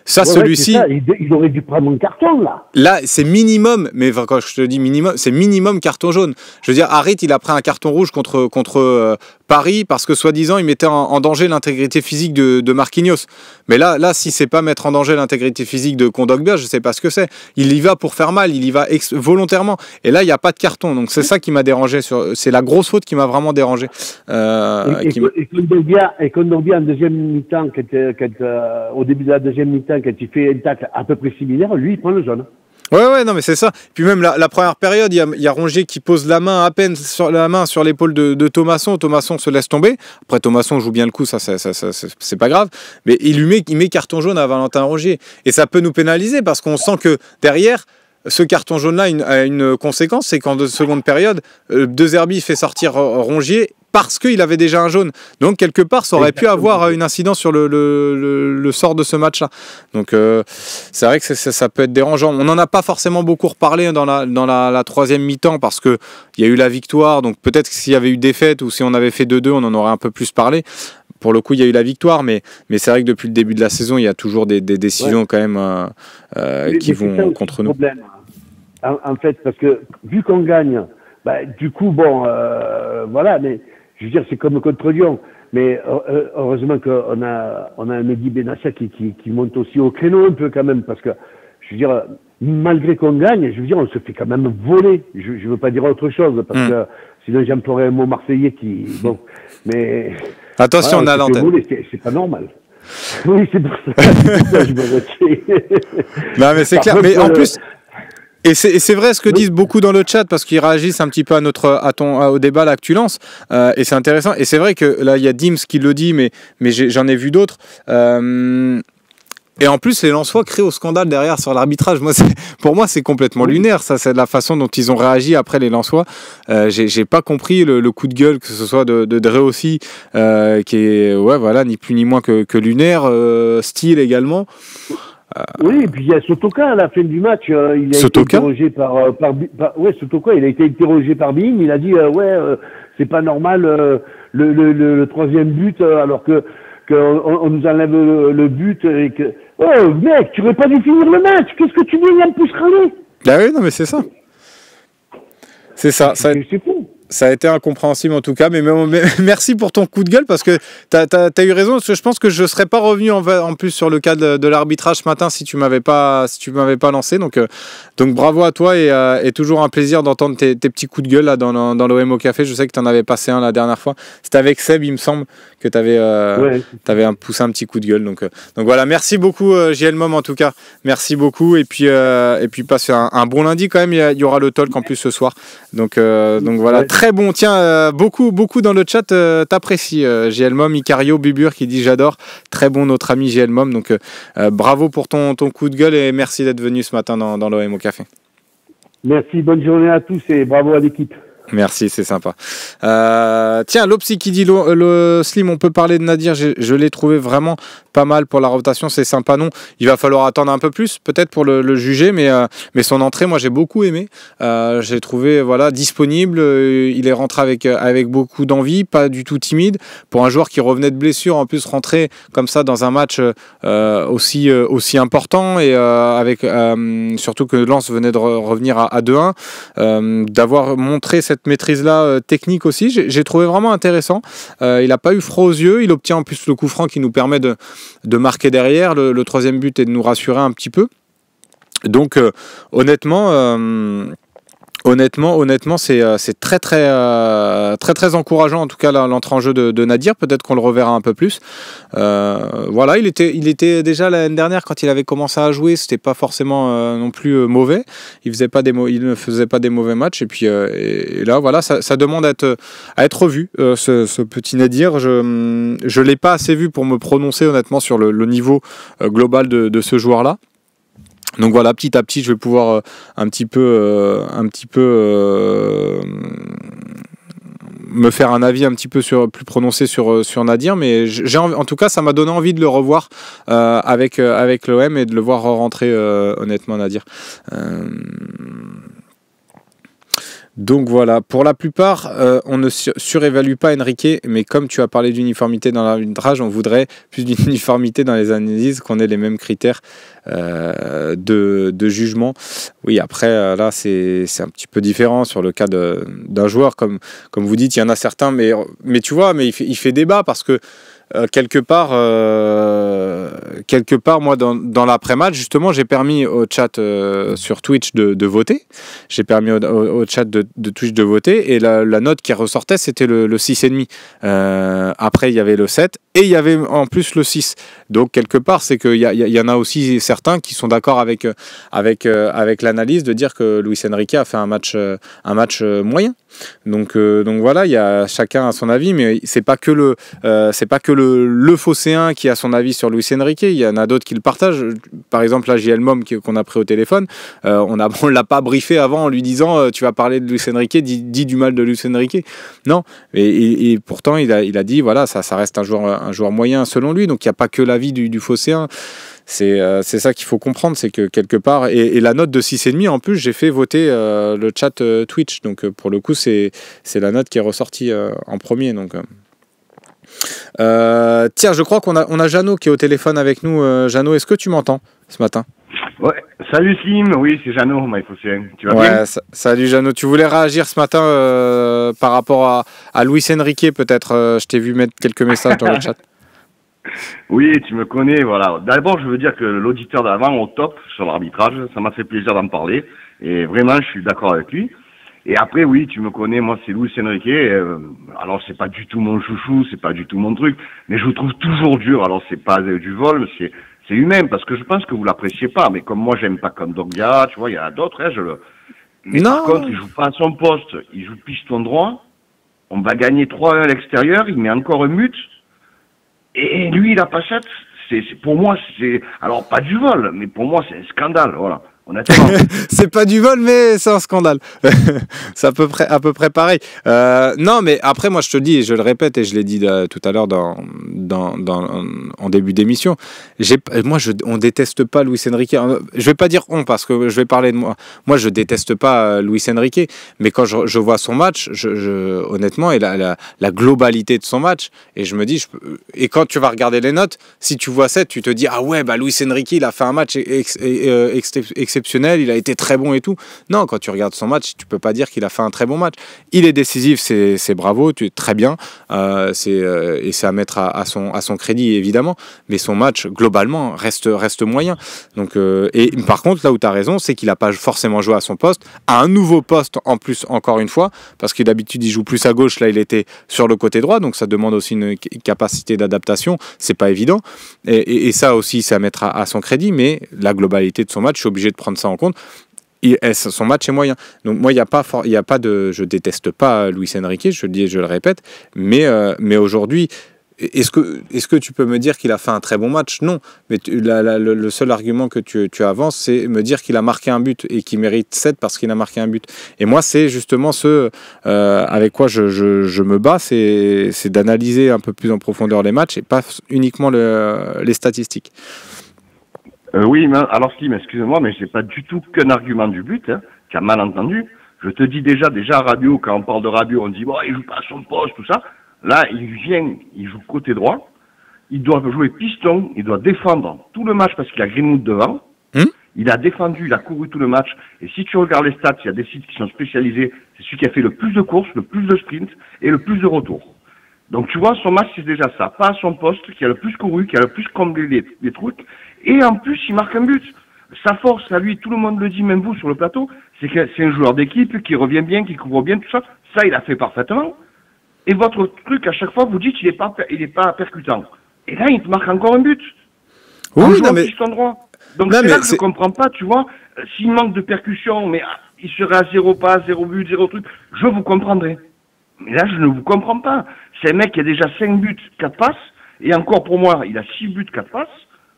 Ça, celui-ci. Il aurait dû prendre un carton, là. Là, c'est minimum, mais quand je te dis minimum, c'est minimum carton jaune. Je veux dire, Harit, il a pris un carton rouge contre Paris parce que, soi-disant, il mettait en danger l'intégrité physique de Marquinhos. Mais là, si c'est pas mettre en danger l'intégrité physique de Kondogbia, je sais pas ce que c'est. Il y va pour faire mal, il y va volontairement. Et là, il n'y a pas de carton. Donc, c'est ça qui m'a dérangé. C'est la grosse faute qui m'a vraiment dérangé. Et Kondogbia, en deuxième mi-temps, au début de la deuxième mi-temps, quand il fait un tacle à peu près similaire, lui, il prend le jaune. Ouais, non, mais c'est ça. Puis même la première période, il y a Rongier qui pose la main à peine sur l'épaule de Thomasson. Thomasson se laisse tomber. Après, Thomasson joue bien le coup, ça c'est pas grave. Mais il met carton jaune à Valentin Rongier. Et ça peut nous pénaliser parce qu'on sent que derrière, ce carton jaune-là a une conséquence, c'est qu'en seconde période, De Zerbi fait sortir Rongier parce qu'il avait déjà un jaune. Donc, quelque part, ça aurait pu avoir une incidence sur le sort de ce match-là. Donc, c'est vrai que ça peut être dérangeant. On n'en a pas forcément beaucoup reparlé dans la troisième mi-temps parce qu'il y a eu la victoire. Donc, peut-être que s'il y avait eu défaite ou si on avait fait 2-2, on en aurait un peu plus parlé. Pour le coup, il y a eu la victoire, mais c'est vrai que depuis le début de la saison, il y a toujours des décisions quand même qui vont contre nous. Problème. En fait, parce que vu qu'on gagne, du coup, bon, voilà, mais je veux dire, c'est comme contre Lyon. Mais heureusement qu'on a un Mehdi Benassia qui monte aussi au créneau un peu quand même, parce que, je veux dire, malgré qu'on gagne, je veux dire, on se fait quand même voler. Je veux pas dire autre chose, parce que sinon j'emploierais un mot marseillais qui, bon, mais... Attention, on a l'antenne. C'est pas normal. Oui, c'est pour ça que je me retiens. Non, mais c'est clair. Mais en plus... Et c'est vrai ce que disent beaucoup dans le chat parce qu'ils réagissent un petit peu au débat là que tu lances et c'est intéressant et c'est vrai que là il y a Dims qui le dit mais j'en ai vu d'autres et en plus les Lensois créent au scandale derrière sur l'arbitrage. Pour moi c'est complètement lunaire, ça c'est la façon dont ils ont réagi après les Lensois. J'ai pas compris le coup de gueule que ce soit de Dre aussi qui est ni plus ni moins que lunaire, style également. Oui, et puis il y a Sotoka à la fin du match. Il a été interrogé Sotoka, il a été interrogé par Bing. Il a dit c'est pas normal le troisième but alors que on nous enlève le but et que mec, tu aurais pas dû finir le match. Qu'est-ce que tu viens de plus râler? Ah oui, non mais c'est ça. C'est ça. C'est fou. Ça a été incompréhensible en tout cas, mais merci pour ton coup de gueule parce que t'as eu raison. Parce que je pense que je serais pas revenu en plus sur le cas de l'arbitrage ce matin si tu m'avais pas lancé. Donc bravo à toi et toujours un plaisir d'entendre tes petits coups de gueule là dans l'OM au café. Je sais que t'en avais passé un la dernière fois. C'était avec Seb, il me semble que t'avais poussé un petit coup de gueule. Donc voilà, merci beaucoup JL Mom en tout cas. Merci beaucoup et puis passe un bon lundi quand même. Il y aura le talk en plus ce soir. Donc voilà. Très bon, tiens, beaucoup dans le chat t'apprécies. JL Mom, Icario, Bubur qui dit j'adore. Très bon notre ami JL Mom. Donc bravo pour ton coup de gueule et merci d'être venu ce matin dans l'OM au Café. Merci, bonne journée à tous et bravo à l'équipe. Merci, c'est sympa. Tiens, Lopsy qui dit le Slim, on peut parler de Nadir. Je l'ai trouvé vraiment pas mal pour la rotation, c'est sympa, non? Il va falloir attendre un peu plus, peut-être pour le juger, mais son entrée, moi j'ai beaucoup aimé. J'ai trouvé disponible. Il est rentré avec beaucoup d'envie, pas du tout timide. Pour un joueur qui revenait de blessure, en plus rentrer comme ça dans un match aussi important et surtout que Lens venait de revenir à 2-1, d'avoir montré cette maîtrise-là technique aussi, j'ai trouvé vraiment intéressant. Il n'a pas eu froid aux yeux, il obtient en plus le coup franc qui nous permet de marquer derrière, le troisième but et de nous rassurer un petit peu. Donc honnêtement, c'est très encourageant en tout cas l'entrée en jeu de Nadir. Peut-être qu'on le reverra un peu plus. Il était déjà l'année dernière quand il avait commencé à jouer. C'était pas forcément non plus mauvais. Il ne faisait pas des mauvais matchs. Et puis et là voilà, ça demande à être revu. Ce petit Nadir, je l'ai pas assez vu pour me prononcer honnêtement sur le niveau global de ce joueur-là. Donc voilà, petit à petit, je vais pouvoir un petit peu me faire un avis un petit peu plus prononcé sur Nadir, mais en tout cas, ça m'a donné envie de le revoir avec l'OM et de le voir rentrer honnêtement, Nadir. Donc voilà, pour la plupart, on ne surévalue pas Enrique, mais comme tu as parlé d'uniformité dans l'arbitrage, on voudrait plus d'uniformité dans les analyses, qu'on ait les mêmes critères de jugement. Oui, après, là, c'est un petit peu différent sur le cas d'un joueur, comme vous dites, il y en a certains, mais tu vois, mais il fait débat parce que quelque part, moi, dans l'après-match, justement, j'ai permis au chat sur Twitch de voter. J'ai permis au chat de Twitch de voter. Et la note qui ressortait, c'était le 6,5. Après, il y avait le 7. Et il y avait en plus le 6. Donc, quelque part, c'est qu'il y en a aussi certains qui sont d'accord avec l'analyse de dire que Luis Enrique a fait un match moyen. Donc voilà, chacun a son avis, mais c'est pas que le Phocéen qui a son avis sur Luis Enrique. Il y en a d'autres qui le partagent. Par exemple, là, JL Mom qu'on a pris au téléphone, on l'a pas briefé avant en lui disant tu vas parler de Luis Enrique, dis du mal de Luis Enrique. Non, et pourtant il a dit voilà, ça reste un joueur moyen selon lui. Donc il n'y a pas que l'avis du Phocéen. C'est ça qu'il faut comprendre, c'est que quelque part, et la note de 6,5 en plus, j'ai fait voter le chat Twitch, donc pour le coup c'est la note qui est ressortie en premier. Donc tiens, je crois qu'on a Jeannot qui est au téléphone avec nous. Jeannot, est-ce que tu m'entends ce matin? Ouais, salut Slim, oui c'est Jeannot, tu vas bien? Salut Jeannot, tu voulais réagir ce matin par rapport à Luis Enrique peut-être, je t'ai vu mettre quelques messages dans le chat. Oui, tu me connais, voilà. D'abord, je veux dire que l'auditeur d'avant au top sur l'arbitrage, ça m'a fait plaisir d'en parler. Et vraiment, je suis d'accord avec lui. Et après, oui, tu me connais, moi, c'est Luis Enrique. Alors, c'est pas du tout mon chouchou, c'est pas du tout mon truc. Mais je vous trouve toujours dur. Alors, c'est pas du vol, c'est humain. Parce que je pense que vous l'appréciez pas. Mais comme moi, j'aime pas Kondogbia, tu vois, il y a d'autres, Mais non. Par contre, il joue pas à son poste. Il joue piston droit. On va gagner 3-1 à l'extérieur. Il met encore un but. Et lui, il a pas ça. Pour moi, alors pas du vol, mais pour moi, c'est un scandale, voilà. Honnêtement. C'est pas du vol, mais c'est un scandale. C'est à peu près pareil. Non, mais après, moi, je te dis, et je le répète, et je l'ai dit tout à l'heure en début d'émission, on déteste pas Luis Enrique. Je vais pas dire on, parce que je vais parler de moi. Moi, je déteste pas Luis Enrique, mais quand je vois son match, honnêtement, et la globalité de son match, et je me dis, et quand tu vas regarder les notes, si tu vois 7, tu te dis, ah ouais, Luis Enrique, il a fait un match exceptionnel, il a été très bon et tout. Non, quand tu regardes son match, tu peux pas dire qu'il a fait un très bon match. Il est décisif, c'est bravo, tu es très bien, et c'est à mettre à son crédit évidemment, mais son match globalement reste moyen. Donc et par contre, là où tu as raison, c'est qu'il a pas forcément joué à son poste, à un nouveau poste en plus, encore une fois, parce que d'habitude il joue plus à gauche, là il était sur le côté droit, donc ça demande aussi une capacité d'adaptation, c'est pas évident, et ça aussi c'est à mettre à son crédit, mais la globalité de son match, je suis obligé de prendre ça en compte. son match est moyen. Donc moi, il y a pas de, je déteste pas Luis Enrique, je le dis et je le répète, mais aujourd'hui, est-ce que tu peux me dire qu'il a fait un très bon match? Non, mais le seul argument que tu avances, c'est me dire qu'il a marqué un but et qu'il mérite 7 parce qu'il a marqué un but. Et moi, c'est justement ce avec quoi je me bats, c'est d'analyser un peu plus en profondeur les matchs et pas uniquement les statistiques. Oui, mais alors Slim, excuse-moi, mais c'est pas du tout qu'un argument du but, hein, tu as mal entendu. Je te dis déjà à Rabiot, quand on parle de Rabiot, on dit bon, il joue pas à son poste, tout ça. Là, il joue côté droit, il doit jouer piston, il doit défendre tout le match parce qu'il a Greenwood devant. Il a défendu, il a couru tout le match. Et si tu regardes les stats, il y a des sites qui sont spécialisés, c'est celui qui a fait le plus de courses, le plus de sprints et le plus de retours. Donc tu vois, son match, c'est déjà ça. Pas à son poste, qui a le plus couru, qui a le plus comblé les trucs. Et en plus, il marque un but. Sa force, à lui, tout le monde le dit, même vous sur le plateau, c'est que c'est un joueur d'équipe qui revient bien, qui couvre bien, tout ça. Ça, il a fait parfaitement. Et votre truc, à chaque fois, vous dites qu'il est pas percutant. Et là, il te marque encore un but. Oui, non, mais... droit. Donc c'est là que je comprends pas, tu vois. S'il manque de percussion, mais il serait à 0 passe, 0 but, 0 truc, je vous comprendrai. Mais là, je ne vous comprends pas. C'est un mec qui a déjà 5 buts, 4 passes, et encore pour moi, il a 6 buts, 4 passes,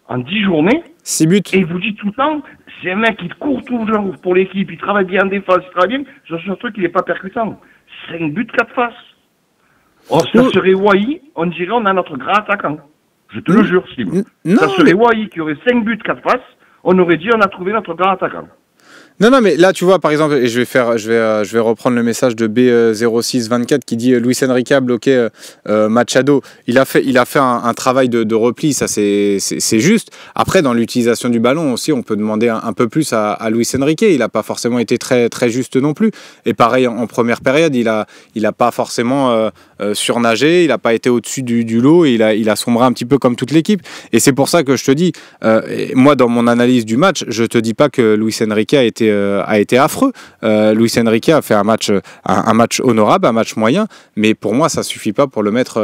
en 10 journées. 6 buts. Et il vous dit tout le temps, c'est un mec qui court tout le jour pour l'équipe, il travaille bien en défense, il travaille bien, sur ce truc, il n'est pas percutant. 5 buts, 4 passes. Oh, ça serait Wai, on dirait on a notre grand attaquant. Je te le jure, Slim. Ça serait Wai qui aurait 5 buts, 4 passes, on aurait dit on a trouvé notre grand attaquant. Non, mais là, tu vois, par exemple, et je vais reprendre le message de B0624 qui dit Luis Enrique a bloqué Machado. Il a fait un travail de repli, ça c'est juste. Après, dans l'utilisation du ballon aussi, on peut demander un peu plus à Luis Enrique. Il n'a pas forcément été très, très juste non plus. Et pareil, en première période, il a pas forcément surnagé, il n'a pas été au-dessus du lot, et il a sombré un petit peu comme toute l'équipe. Et c'est pour ça que je te dis, moi, dans mon analyse du match, je te dis pas que Luis Enrique a été affreux. Luis Enrique a fait un match honorable, un match moyen, mais pour moi ça suffit pas pour le mettre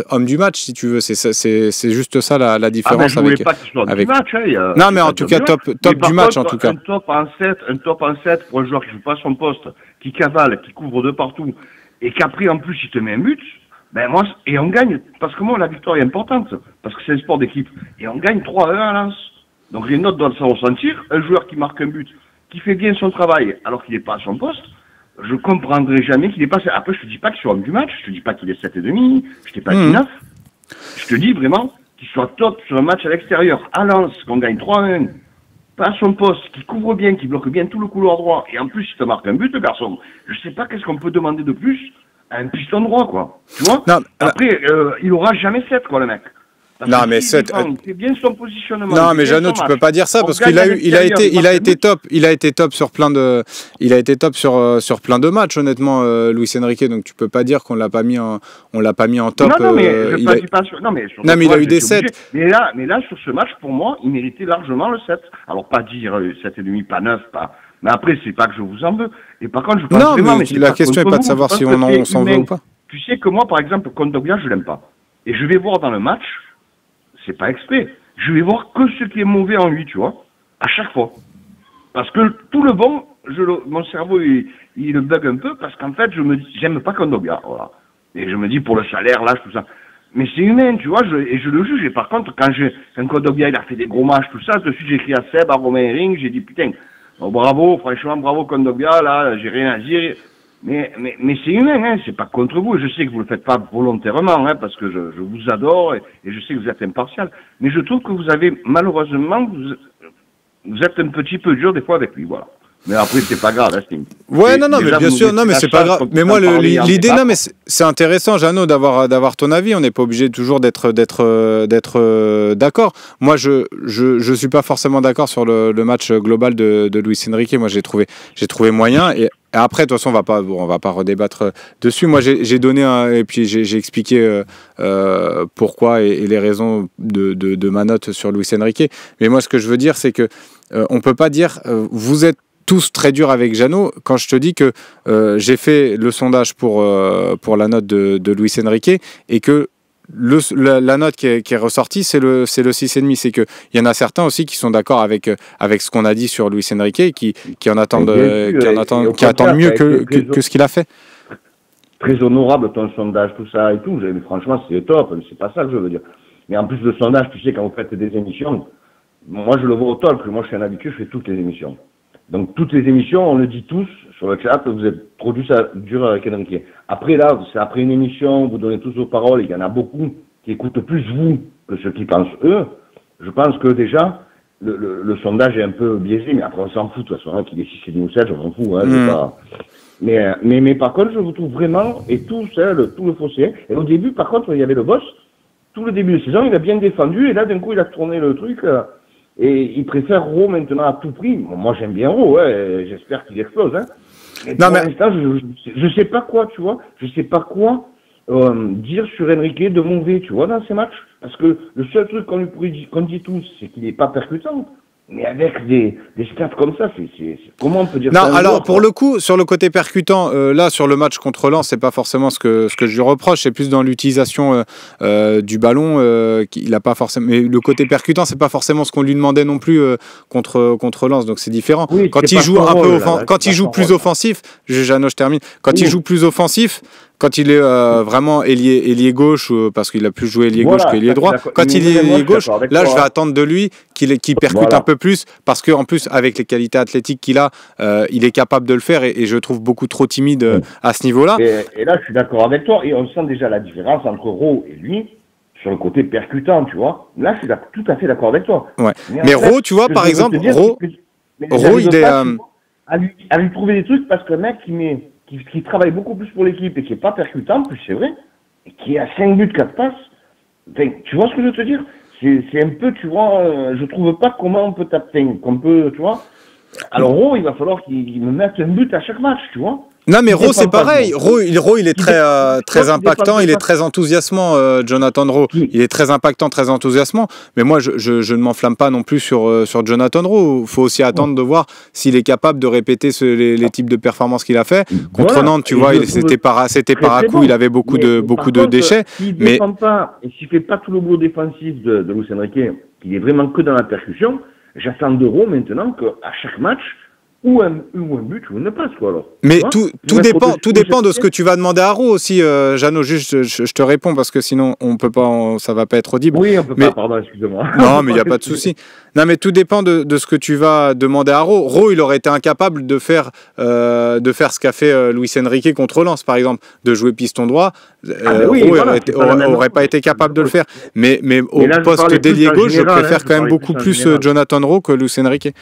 homme du match, si tu veux. C'est juste ça la différence avec. Du match, hein, non, mais en tout cas top du match en tout cas. Un top en 7 pour un joueur qui joue pas son poste, qui cavale, qui couvre de partout, et qu'après en plus il te met un but. Ben moi, et on gagne, parce que moi la victoire est importante, parce que c'est un sport d'équipe, et on gagne 3-1 à Lens. Donc les notes doivent se ressentir. Un joueur qui marque un but, qui fait bien son travail alors qu'il n'est pas à son poste, je comprendrai jamais qu'il n'est pas... Après, je te dis pas qu'il soit homme du match, je te dis pas qu'il est 7,5, je t'ai pas dit 9. Je te dis vraiment qu'il soit top sur un match à l'extérieur. À Lens, qu'on gagne 3-1, pas à son poste, qui couvre bien, qui bloque bien tout le couloir droit, et en plus il te marque un but, le garçon. Je sais pas qu'est-ce qu'on peut demander de plus à un piston droit, quoi. Tu vois? Non, après, il aura jamais 7, quoi, le mec. Non, mais c'est bien son positionnement. Non, mais Jeannot, tu peux pas dire ça parce qu'il a été top. Il a été top sur plein sur plein de matchs, honnêtement, Luis Enrique. Donc tu peux pas dire qu'on l'a pas mis en top. Non, mais il a eu des 7. Mais là, sur ce match, pour moi, il méritait largement le 7. Alors pas dire 7,5, pas 9, pas. Mais après, c'est pas que je vous en veux. Et par contre, je pense vraiment. Mais la question est pas de savoir si on s'en veut ou pas. Tu sais que moi, par exemple, Kondogbia, je l'aime pas. Et je vais voir dans le match. C'est pas exprès. Je vais voir que ce qui est mauvais en lui, tu vois, à chaque fois. Parce que tout le bon, mon cerveau, il le bug un peu, parce qu'en fait, je me dis, j'aime pas Kondogbia, voilà. Et je me dis, pour le salaire, l'âge, tout ça. Mais c'est humain, tu vois, et je le juge. Et par contre, quand Kondogbia, il a fait des gros matchs, tout ça, dessus, j'ai écrit à Seb, à Romain Ring, j'ai dit, putain, oh, bravo, franchement, bravo Kondogbia, là, j'ai rien à dire. Mais c'est humain, hein, c'est pas contre vous. Je sais que vous le faites pas volontairement, hein, parce que je vous adore et je sais que vous êtes impartial. Mais je trouve que vous avez, malheureusement, vous êtes un petit peu dur des fois avec lui, voilà. Mais après, c'est pas grave, hein, Sting. Ouais, non, mais bien sûr, non, mais c'est pas grave. Mais moi, l'idée, non, mais c'est intéressant, Jeannot, d'avoir ton avis. On n'est pas obligé toujours d'être d'accord. Moi, je suis pas forcément d'accord sur le match global de Luis Enrique. Moi, j'ai trouvé moyen. Et après, de toute façon, on va pas redébattre dessus. Moi, j'ai donné et puis j'ai expliqué pourquoi et les raisons de ma note sur Luis Enrique. Mais moi, ce que je veux dire, c'est que on peut pas dire vous êtes tous très durs avec Jeannot quand je te dis que j'ai fait le sondage pour la note de Luis Enrique et que la note qui est ressortie, c'est le 6,5. C'est qu'il y en a certains aussi qui sont d'accord avec ce qu'on a dit sur Luis Enrique, qui en attendent mieux que ce qu'il a fait. Très honorable ton sondage, tout ça et tout. Mais franchement, c'est top. C'est pas ça que je veux dire. Mais en plus, le sondage, tu sais, quand vous faites des émissions, moi, je le vois au talk. Moi, je suis un habitué, je fais toutes les émissions. Donc, toutes les émissions, on le dit tous sur le chat, vous êtes trop dur avec Enrique. Après, là, c'est après une émission, vous donnez tous vos paroles. Il y en a beaucoup qui écoutent plus vous que ceux qui pensent eux. Je pense que déjà, le sondage est un peu biaisé, mais après, on s'en fout. De toute façon, hein, qu'il est 6,5 ou 7, on s'en fout. Hein, pas... mais par contre, je vous trouve vraiment, et tout le fossé. Et au début, par contre, il y avait le boss. Tout le début de saison, il a bien défendu, et là, d'un coup, il a tourné le truc, et il préfère Ro maintenant à tout prix. Bon, moi, j'aime bien Ro, ouais, j'espère qu'il explose, hein. Mais pour l'instant, je sais pas quoi, tu vois, je sais pas quoi dire sur Enrique de mauvais, tu vois, dans ces matchs. Parce que le seul truc qu'on dit tous, c'est qu'il n'est pas percutant. Mais avec des stats comme ça, comment on peut dire ça? Non, alors pour le coup, sur le côté percutant, là sur le match contre Lens, c'est pas forcément ce que je lui reproche, c'est plus dans l'utilisation du ballon qu'il a pas forcément. Mais le côté percutant, c'est pas forcément ce qu'on lui demandait non plus contre Lens, donc c'est différent. Oui, quand il joue quand il joue plus offensif, Jeannot, je termine. Quand il joue plus offensif. Quand il est vraiment ailier gauche, parce qu'il a plus joué ailier gauche qu'ailier droit, quand il est ailier gauche, là je vais attendre de lui qu'il percute un peu plus, parce qu'en plus avec les qualités athlétiques qu'il a, il est capable de le faire, et je trouve beaucoup trop timide à ce niveau-là. Et là je suis d'accord avec toi, et on sent déjà la différence entre Ro et lui, sur le côté percutant, tu vois. Là je suis tout à fait d'accord avec toi. Ouais. Mais Ro, tu vois, par exemple, Ro il est... à lui trouver des trucs, parce que le mec qui travaille beaucoup plus pour l'équipe et qui n'est pas percutant, plus c'est vrai, et qui a 5 buts, 4 passes. Enfin, tu vois ce que je veux te dire? C'est un peu, tu vois, je trouve pas comment on peut taper, qu'on peut, tu vois. Alors, Ro, il va falloir qu'il me mette un but à chaque match, tu vois. Non, mais Ro, c'est pareil. Ro, il est très impactant, il est très enthousiasmant, Jonathan Ro. Il est très impactant, très enthousiasmant. Mais moi, je ne m'enflamme pas non plus sur Jonathan Ro. Il faut aussi attendre de voir s'il est capable de répéter les types de performances qu'il a fait. Contre Nantes, tu vois, c'était par à coup, il avait beaucoup de déchets. S'il ne défend pas, et s'il ne fait pas tout le boulot défensif de Luis Enrique, qu'il est vraiment que dans la percussion, j'attends de Ro maintenant qu'à chaque match, ou un but ou une passe, quoi, alors. Mais tout dépend de ce que tu vas demander à Ro aussi, Jeannot. Juste, je te réponds, parce que sinon on peut pas, ça va pas être audible. Oui, on peut pas, pardon, excusez-moi. Non, mais il n'y a pas de souci. Non, mais tout dépend de ce que tu vas demander à Ro. Ro, il aurait été incapable de faire ce qu'a fait Luis Enrique contre Lens, par exemple, de jouer piston droit. Ro n'aurait pas été capable de le faire. Mais au poste d'ailier gauche, je préfère quand même beaucoup plus Jonathan Ro que Luis Enrique.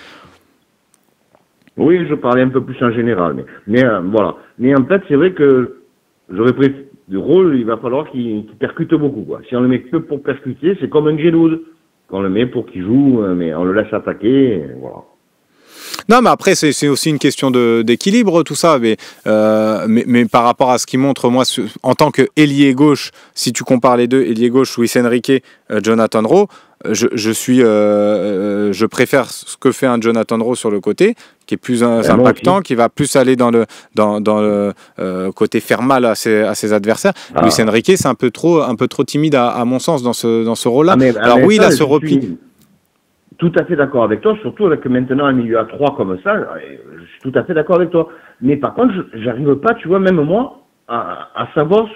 Oui, je parlais un peu plus en général, mais voilà. Mais en fait, c'est vrai que j'aurais préféré le rôle, il va falloir qu'il percute beaucoup, quoi. Si on le met que pour percuter, c'est comme un Giroud. On le met pour qu'il joue, mais on le laisse attaquer, et voilà. Non, mais après, c'est aussi une question d'équilibre, tout ça. Mais par rapport à ce qu'il montre, moi, en tant qu'ailier gauche, si tu compares les deux, ailier gauche, Luis Enrique, Jonathan Ro, je préfère ce que fait un Jonathan Ro sur le côté, qui est plus impactant, qui va plus aller dans le côté faire mal à ses adversaires. Luis Enrique, c'est un peu trop timide à mon sens dans ce rôle-là. Alors oui, il a ce repli. Tout à fait d'accord avec toi, surtout avec maintenant un milieu à 3 comme ça, je suis tout à fait d'accord avec toi. Mais par contre, j'arrive pas, tu vois, même moi, à savoir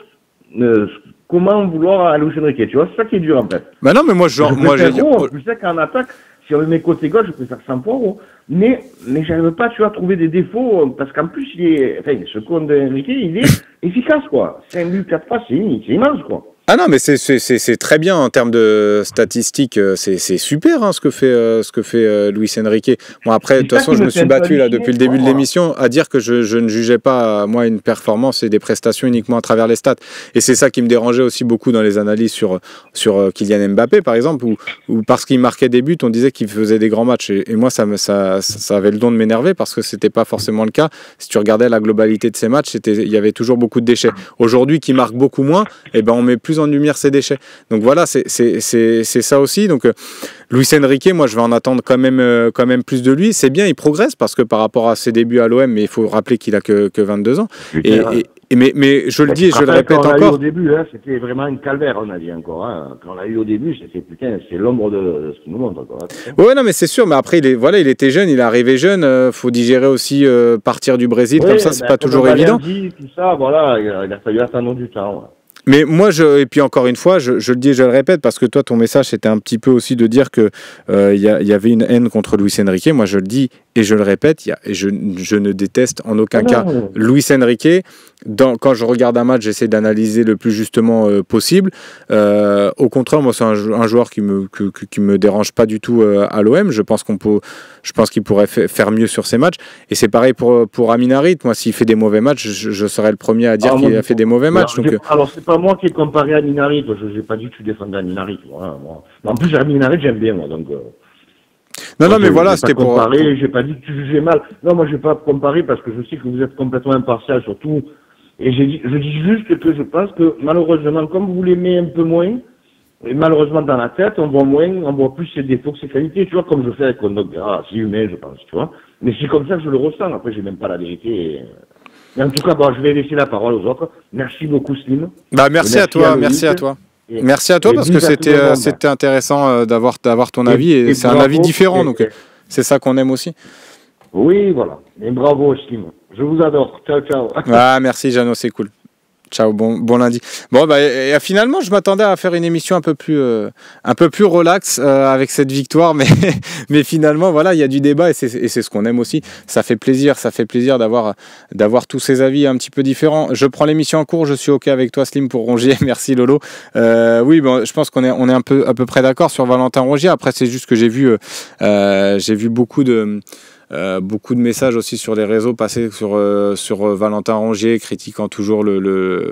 comment vouloir à Luis Enrique, tu vois, c'est ça qui est dur en fait. Bah non, mais moi j'ai plus ça qu'en attaque, si on le met côté gauche, je préfère 100 points, mais j'arrive pas, tu vois, à trouver des défauts, parce qu'en plus, ce con d'Enrique, il est efficace, quoi. 5 buts, 4 passes, c'est immense, quoi. Ah non, mais c'est très bien en termes de statistiques, c'est super ce que fait Luis Enrique. Bon, après, de toute façon, je me suis battu là depuis le début de l'émission à dire que je ne jugeais pas, moi, une performance et des prestations uniquement à travers les stats. Et c'est ça qui me dérangeait aussi beaucoup dans les analyses sur Kylian Mbappé, par exemple, où parce qu'il marquait des buts, on disait qu'il faisait des grands matchs. Et moi, ça avait le don de m'énerver, parce que c'était pas forcément le cas. Si tu regardais la globalité de ses matchs, il y avait toujours beaucoup de déchets. Aujourd'hui, qui marque beaucoup moins, on met plus en lumière ses déchets. Donc voilà, c'est ça aussi. Donc Luis Enrique, moi je vais en attendre quand même plus de lui. C'est bien, il progresse, parce que par rapport à ses débuts à l'OM, mais il faut rappeler qu'il a que 22 ans. Mais je le dis et je le répète quand on l'a eu encore. au début, hein, c'était vraiment un calvaire, on a dit encore. Hein. Quand on l'a eu au début, c'était putain, c'est l'ombre de ce qu'il nous montre encore. Hein. Ouais, non, mais c'est sûr. Mais après, il était jeune, il est arrivé jeune. Faut digérer aussi partir du Brésil comme ça, c'est pas toujours évident. Tout ça, voilà, il a fallu attendre du temps. Ouais. Mais moi, et puis encore une fois, je le dis et je le répète, parce que toi, ton message, c'était un petit peu aussi de dire que y avait une haine contre Luis Enrique. Moi, je le dis et je le répète, je ne déteste en aucun cas Luis Enrique. Quand je regarde un match, j'essaie d'analyser le plus justement possible. Au contraire, moi, c'est un joueur qui me dérange pas du tout à l'OM. Je pense qu'il pourrait faire mieux sur ses matchs. Et c'est pareil pour Amin Harit. Moi, s'il fait des mauvais matchs, je serais le premier à dire qu'il a fait des mauvais matchs. Alors, c'est pas moi qui ai comparé Amin Harit. Je n'ai pas dit que tu défendais Amin Harit. Voilà, moi. En plus, Amin Harit, j'aime bien, moi. Donc, non, mais voilà, c'était pour... J'ai pas dit que tu jugeais mal. Non, moi, je vais pas comparer parce que je sais que vous êtes complètement impartial sur tout. Et je dis juste que je pense que, malheureusement, comme vous l'aimez un peu moins, et malheureusement, dans la tête, on voit plus ses défauts que ses qualités, tu vois, comme je fais avec Kondogbia, c'est humain, je pense, tu vois. Mais c'est comme ça que je le ressens. Après, j'ai même pas la vérité. Mais en tout cas, je vais laisser la parole aux autres. Merci beaucoup, Slim. Merci à toi. Merci à toi parce que c'était intéressant d'avoir ton avis et c'est un avis différent, donc c'est ça qu'on aime aussi. Oui, voilà. Et bravo, Slim. Je vous adore. Ciao, ciao. Merci, Jeannot, c'est cool. Ciao, bon lundi. Bon, et finalement, je m'attendais à faire une émission un peu plus relax avec cette victoire, mais finalement, voilà, il y a du débat et c'est ce qu'on aime aussi. Ça fait plaisir d'avoir tous ces avis un petit peu différents. Je prends l'émission en cours, je suis OK avec toi, Slim, pour Rongier. Merci, Lolo. Oui, je pense qu'on est à peu près d'accord sur Valentin Rongier. Après, c'est juste que j'ai vu beaucoup de messages aussi sur les réseaux passer sur Valentin Rongier, critiquant toujours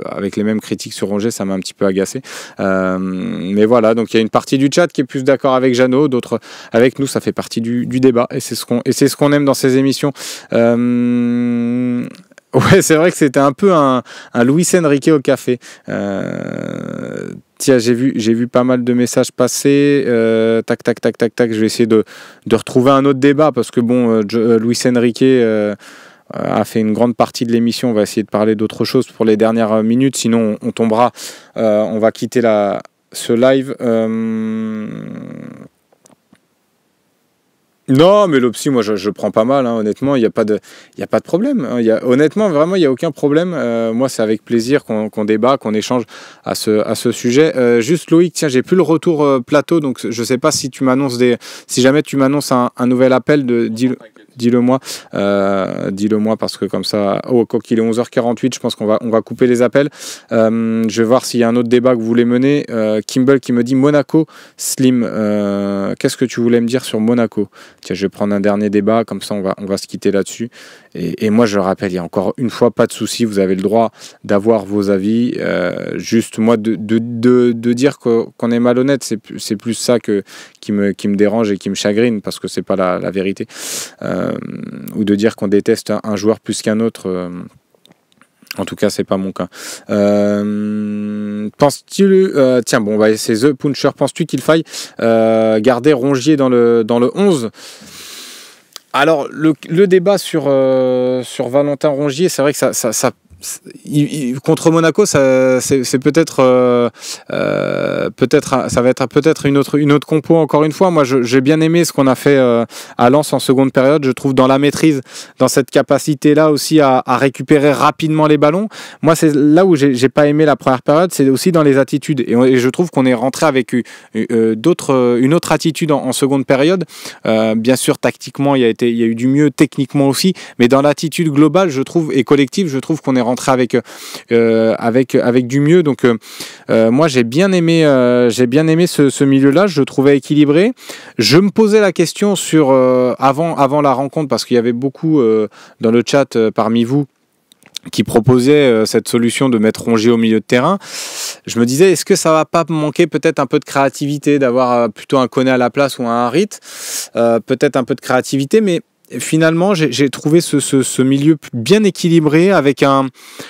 avec les mêmes critiques sur Rongier, ça m'a un petit peu agacé. Mais voilà, donc il y a une partie du chat qui est plus d'accord avec Jeannot, d'autres avec nous, ça fait partie du débat et c'est ce qu'on aime dans ces émissions. Ouais, c'est vrai que c'était un peu un Luis Enrique au café. Tiens, j'ai vu pas mal de messages passer. Tac. Je vais essayer de retrouver un autre débat parce que Luis Enrique a fait une grande partie de l'émission. On va essayer de parler d'autre chose pour les dernières minutes. Sinon, on tombera. On va quitter ce live. Non, mais l'Opsi, moi, je prends pas mal. Hein, honnêtement, il n'y a pas de problème. Hein, honnêtement, vraiment, il n'y a aucun problème. Moi, c'est avec plaisir qu'on débat, qu'on échange à ce sujet. Juste, Loïc, tiens, j'ai plus le retour plateau, donc je sais pas si tu m'annonces si jamais tu m'annonces un nouvel appel, dis-le-moi. Dis-le-moi parce que comme ça, quand il est 11h48, je pense qu'on va couper les appels. Je vais voir s'il y a un autre débat que vous voulez mener. Kimball qui me dit Monaco, Slim. Qu'est-ce que tu voulais me dire sur Monaco? Tiens, je vais prendre un dernier débat, comme ça on va se quitter là-dessus. Et moi, je le rappelle, il y a encore une fois, pas de souci, vous avez le droit d'avoir vos avis. Juste, moi, de dire qu'on est malhonnête, c'est plus ça qui me dérange et qui me chagrine, parce que c'est pas la vérité. Ou de dire qu'on déteste un joueur plus qu'un autre. En tout cas, c'est pas mon cas. Penses-tu... tiens, c'est The Puncher. Penses-tu qu'il faille garder Rongier dans le 11 ? Alors, le débat sur Valentin Rongier, c'est vrai que ça contre Monaco, c'est peut-être ça va être peut-être une autre compo encore une fois. Moi, j'ai bien aimé ce qu'on a fait à Lens en seconde période. Je trouve dans la maîtrise, dans cette capacité-là aussi à récupérer rapidement les ballons. Moi, c'est là où j'ai pas aimé la première période, c'est aussi dans les attitudes. Et je trouve qu'on est rentré avec une autre attitude en seconde période. Bien sûr, tactiquement, il y a eu du mieux, techniquement aussi, mais dans l'attitude globale, je trouve, et collective, je trouve qu'on est rentré avec du mieux. Donc moi j'ai bien aimé ce milieu-là, je le trouvais équilibré. Je me posais la question sur avant la rencontre, parce qu'il y avait beaucoup dans le chat parmi vous qui proposait cette solution de mettre Rongier au milieu de terrain. Je me disais, est-ce que ça va pas manquer peut-être un peu de créativité, d'avoir plutôt un Koné à la place ou un Harit, peut-être un peu de créativité, mais finalement, j'ai trouvé ce milieu bien équilibré avec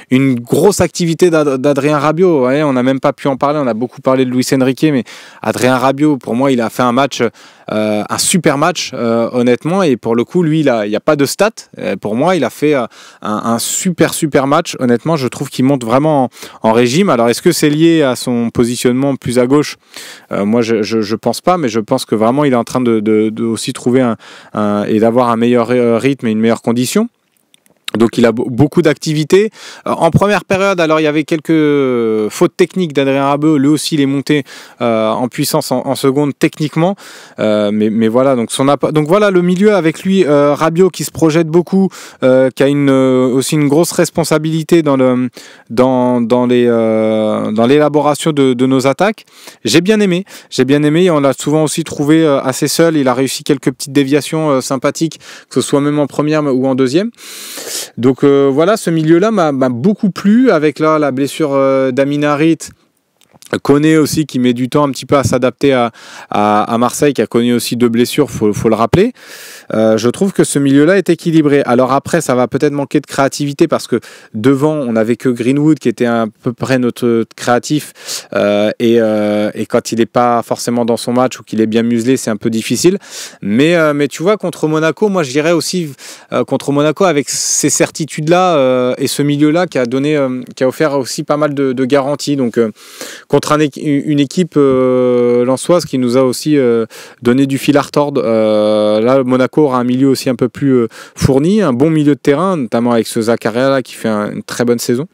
une grosse activité d'Adrien Rabiot. Ouais, on n'a même pas pu en parler, on a beaucoup parlé de Luis Enrique, mais Adrien Rabiot, pour moi, il a fait un match, un super match, honnêtement, et pour le coup, lui, il n'y a pas de stats. Pour moi, il a fait un super match. Honnêtement, je trouve qu'il monte vraiment en régime. Alors, est-ce que c'est lié à son positionnement plus à gauche? Moi, je pense pas, mais je pense que vraiment, il est en train de aussi trouver et d'avoir un meilleur rythme et une meilleure condition. Donc il a beaucoup d'activités. En première période, alors il y avait quelques fautes techniques d'Adrien Rabiot. Lui aussi, il est monté en puissance en seconde techniquement. Mais voilà, donc voilà le milieu avec lui, Rabiot qui se projette beaucoup, qui a aussi une grosse responsabilité dans l'élaboration de nos attaques. J'ai bien aimé. On l'a souvent aussi trouvé assez seul. Il a réussi quelques petites déviations sympathiques, que ce soit même en première ou en deuxième. Donc voilà, ce milieu-là m'a beaucoup plu avec la blessure d'Amin Harit. Koné aussi qui met du temps un petit peu à s'adapter à Marseille, qui a connu aussi 2 blessures, faut le rappeler. Je trouve que ce milieu-là est équilibré. Alors après, ça va peut-être manquer de créativité parce que devant, on n'avait que Greenwood qui était à peu près notre créatif et quand il n'est pas forcément dans son match ou qu'il est bien muselé, c'est un peu difficile. Mais tu vois, contre Monaco, moi je dirais aussi contre Monaco avec ces certitudes-là et ce milieu-là qui a offert aussi pas mal de garanties. Donc contre une équipe lensoise qui nous a aussi donné du fil à retordre. Là, Monaco aura un milieu aussi un peu plus fourni, un bon milieu de terrain, notamment avec ce Zakaria là qui fait une très bonne saison.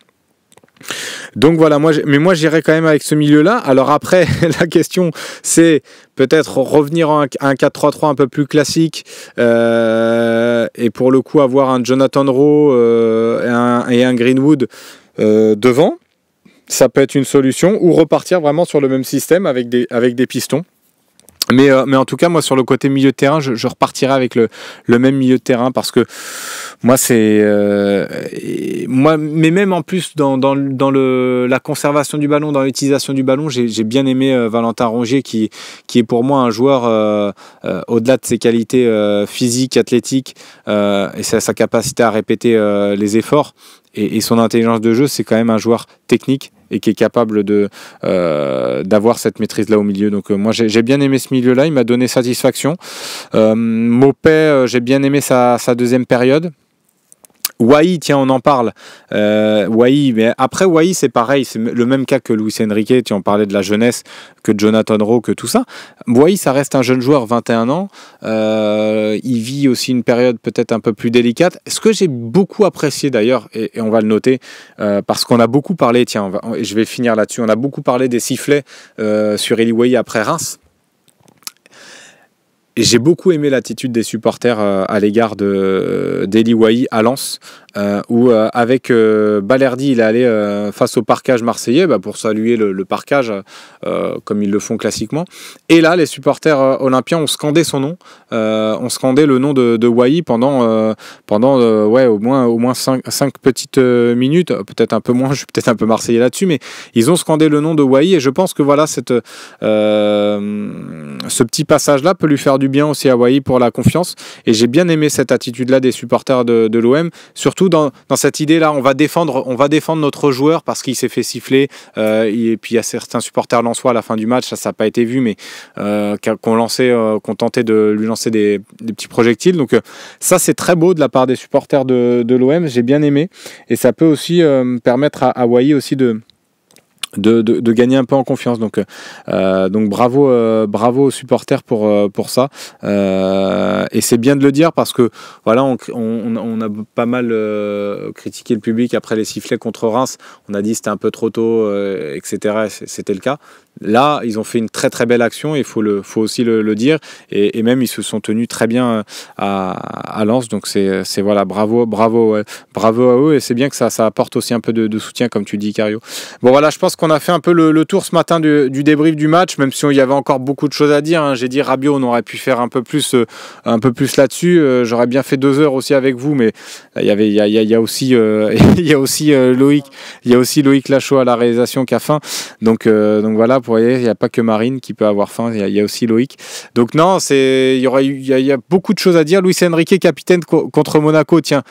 Donc voilà, moi j'irais quand même avec ce milieu-là. Alors après, la question c'est peut-être revenir à un 4-3-3 un peu plus classique et pour le coup avoir un Jonathan Rowe et un Greenwood devant. Ça peut être une solution, ou repartir vraiment sur le même système avec des pistons. Mais en tout cas, moi, sur le côté milieu de terrain, je repartirai avec le même milieu de terrain parce que moi, mais même en plus dans la conservation du ballon, dans l'utilisation du ballon, j'ai bien aimé Valentin Rongier qui est pour moi un joueur au-delà de ses qualités physiques, athlétiques et sa capacité à répéter les efforts et son intelligence de jeu, c'est quand même un joueur technique et qui est capable d'avoir cette maîtrise-là au milieu. Donc moi, j'ai bien aimé ce milieu-là, il m'a donné satisfaction. Maupay, j'ai bien aimé sa deuxième période. Wai, tiens, on en parle. Wai, mais après Wai, c'est pareil, c'est le même cas que Luis Enrique. Tu en parlais de la jeunesse, que Jonathan Rowe, que tout ça. Wai, ça reste un jeune joueur, 21 ans. Il vit aussi une période peut-être un peu plus délicate. Ce que j'ai beaucoup apprécié d'ailleurs, et on va le noter, parce qu'on a beaucoup parlé, tiens, je vais finir là-dessus, on a beaucoup parlé des sifflets sur Eli Wai après Reims. Et j'ai beaucoup aimé l'attitude des supporters à l'égard d'Eli Wai à Lens, où avec Balerdi, il est allé face au parquage marseillais pour saluer le parquage, comme ils le font classiquement. Et là, les supporters olympiens ont scandé son nom, ont scandé le nom de Wai pendant au moins 5 petites minutes, peut-être un peu moins, je suis peut-être un peu marseillais là-dessus, mais ils ont scandé le nom de Wai, et je pense que voilà, ce petit passage-là peut lui faire du bien aussi à Wai pour la confiance, et j'ai bien aimé cette attitude-là des supporters de l'OM, surtout dans cette idée-là, on va défendre notre joueur parce qu'il s'est fait siffler, et puis il y a certains supporters lensois à la fin du match, ça n'a pas été vu, mais qu'on tentait de lui lancer des petits projectiles, donc ça c'est très beau de la part des supporters de l'OM, j'ai bien aimé, et ça peut aussi permettre à Wai aussi de gagner un peu en confiance, donc bravo aux supporters pour ça, et c'est bien de le dire parce que voilà, on a pas mal critiqué le public après les sifflets contre Reims, on a dit c'était un peu trop tôt, etc. C'était le cas. Là, ils ont fait une très très belle action, il faut aussi le dire, et même ils se sont tenus très bien à Lens, donc c'est voilà, bravo à eux, et c'est bien que ça apporte aussi un peu de soutien, comme tu dis, Cario. Bon voilà, je pense qu'on a fait un peu le tour ce matin du débrief du match, même si il y avait encore beaucoup de choses à dire, hein. J'ai dit Rabiot, on aurait pu faire un peu plus là-dessus, j'aurais bien fait 2 heures aussi avec vous, mais il y a aussi Loïc Lachaud à la réalisation qui a faim, donc voilà, pour il n'y a pas que Marine qui peut avoir faim, il y a aussi Loïc. Donc non, il y a beaucoup de choses à dire. Luis Enrique, capitaine contre Monaco, tiens.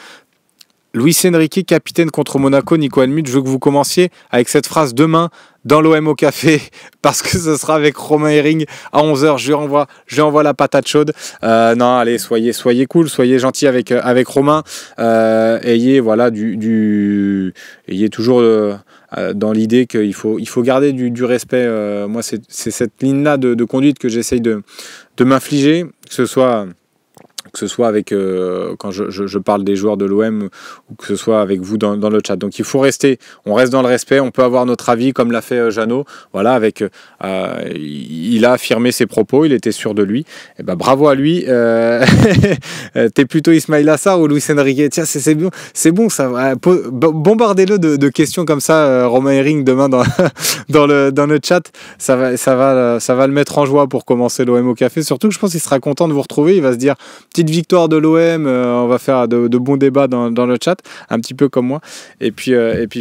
Luis Enrique, capitaine contre Monaco, Nico Helmut, je veux que vous commenciez avec cette phrase demain dans l'OM au café, parce que ce sera avec Romain Hering à 11h. Je lui envoie la patate chaude. Non, allez, soyez cool, soyez gentil avec Romain. Ayez toujours dans l'idée qu'il faut garder du respect. Moi, c'est cette ligne-là de conduite que j'essaye de m'infliger, que ce soit avec quand je parle des joueurs de l'OM ou que ce soit avec vous dans le chat. Donc il faut on reste dans le respect, on peut avoir notre avis comme l'a fait Jeannot. Voilà, il a affirmé ses propos, il était sûr de lui. Et ben bravo à lui. T'es plutôt Ismaïla Assar ou Luis Enrique? Tiens, c'est bon ça. Bombardez-le de questions comme ça, Romain Hering demain dans le chat. Ça va le mettre en joie pour commencer l'OM au café. Surtout que je pense qu'il sera content de vous retrouver. Il va se dire petite victoire de l'OM, on va faire de bons débats dans le chat, un petit peu comme moi. Et puis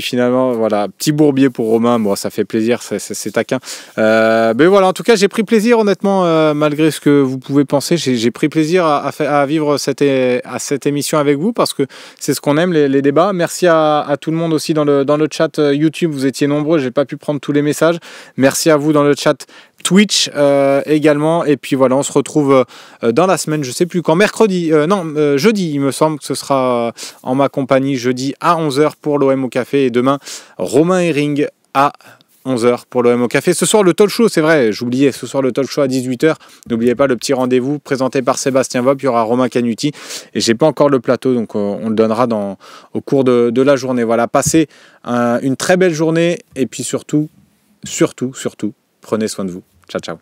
finalement, voilà, petit bourbier pour Romain. Bon, ça fait plaisir, c'est taquin. Mais voilà, en tout cas, j'ai pris plaisir, honnêtement, malgré ce que vous pouvez penser. J'ai pris plaisir à vivre cette émission avec vous parce que c'est ce qu'on aime, les débats. Merci à tout le monde aussi dans le chat YouTube. Vous étiez nombreux, j'ai pas pu prendre tous les messages. Merci à vous dans le chat Twitch également. Et puis voilà, on se retrouve dans la semaine, je sais plus quand, jeudi, il me semble que ce sera en ma compagnie, jeudi à 11h pour l'OM au café. Et demain, Romain Hering à 11h pour l'OM au café. Ce soir, le talk show, c'est vrai, j'oubliais, ce soir, le talk show à 18h. N'oubliez pas le petit rendez-vous présenté par Sébastien Vop. Il y aura Romain Canuti. Et j'ai pas encore le plateau, donc on le donnera au cours de la journée. Voilà, passez une très belle journée. Et puis surtout, prenez soin de vous. Ciao, ciao.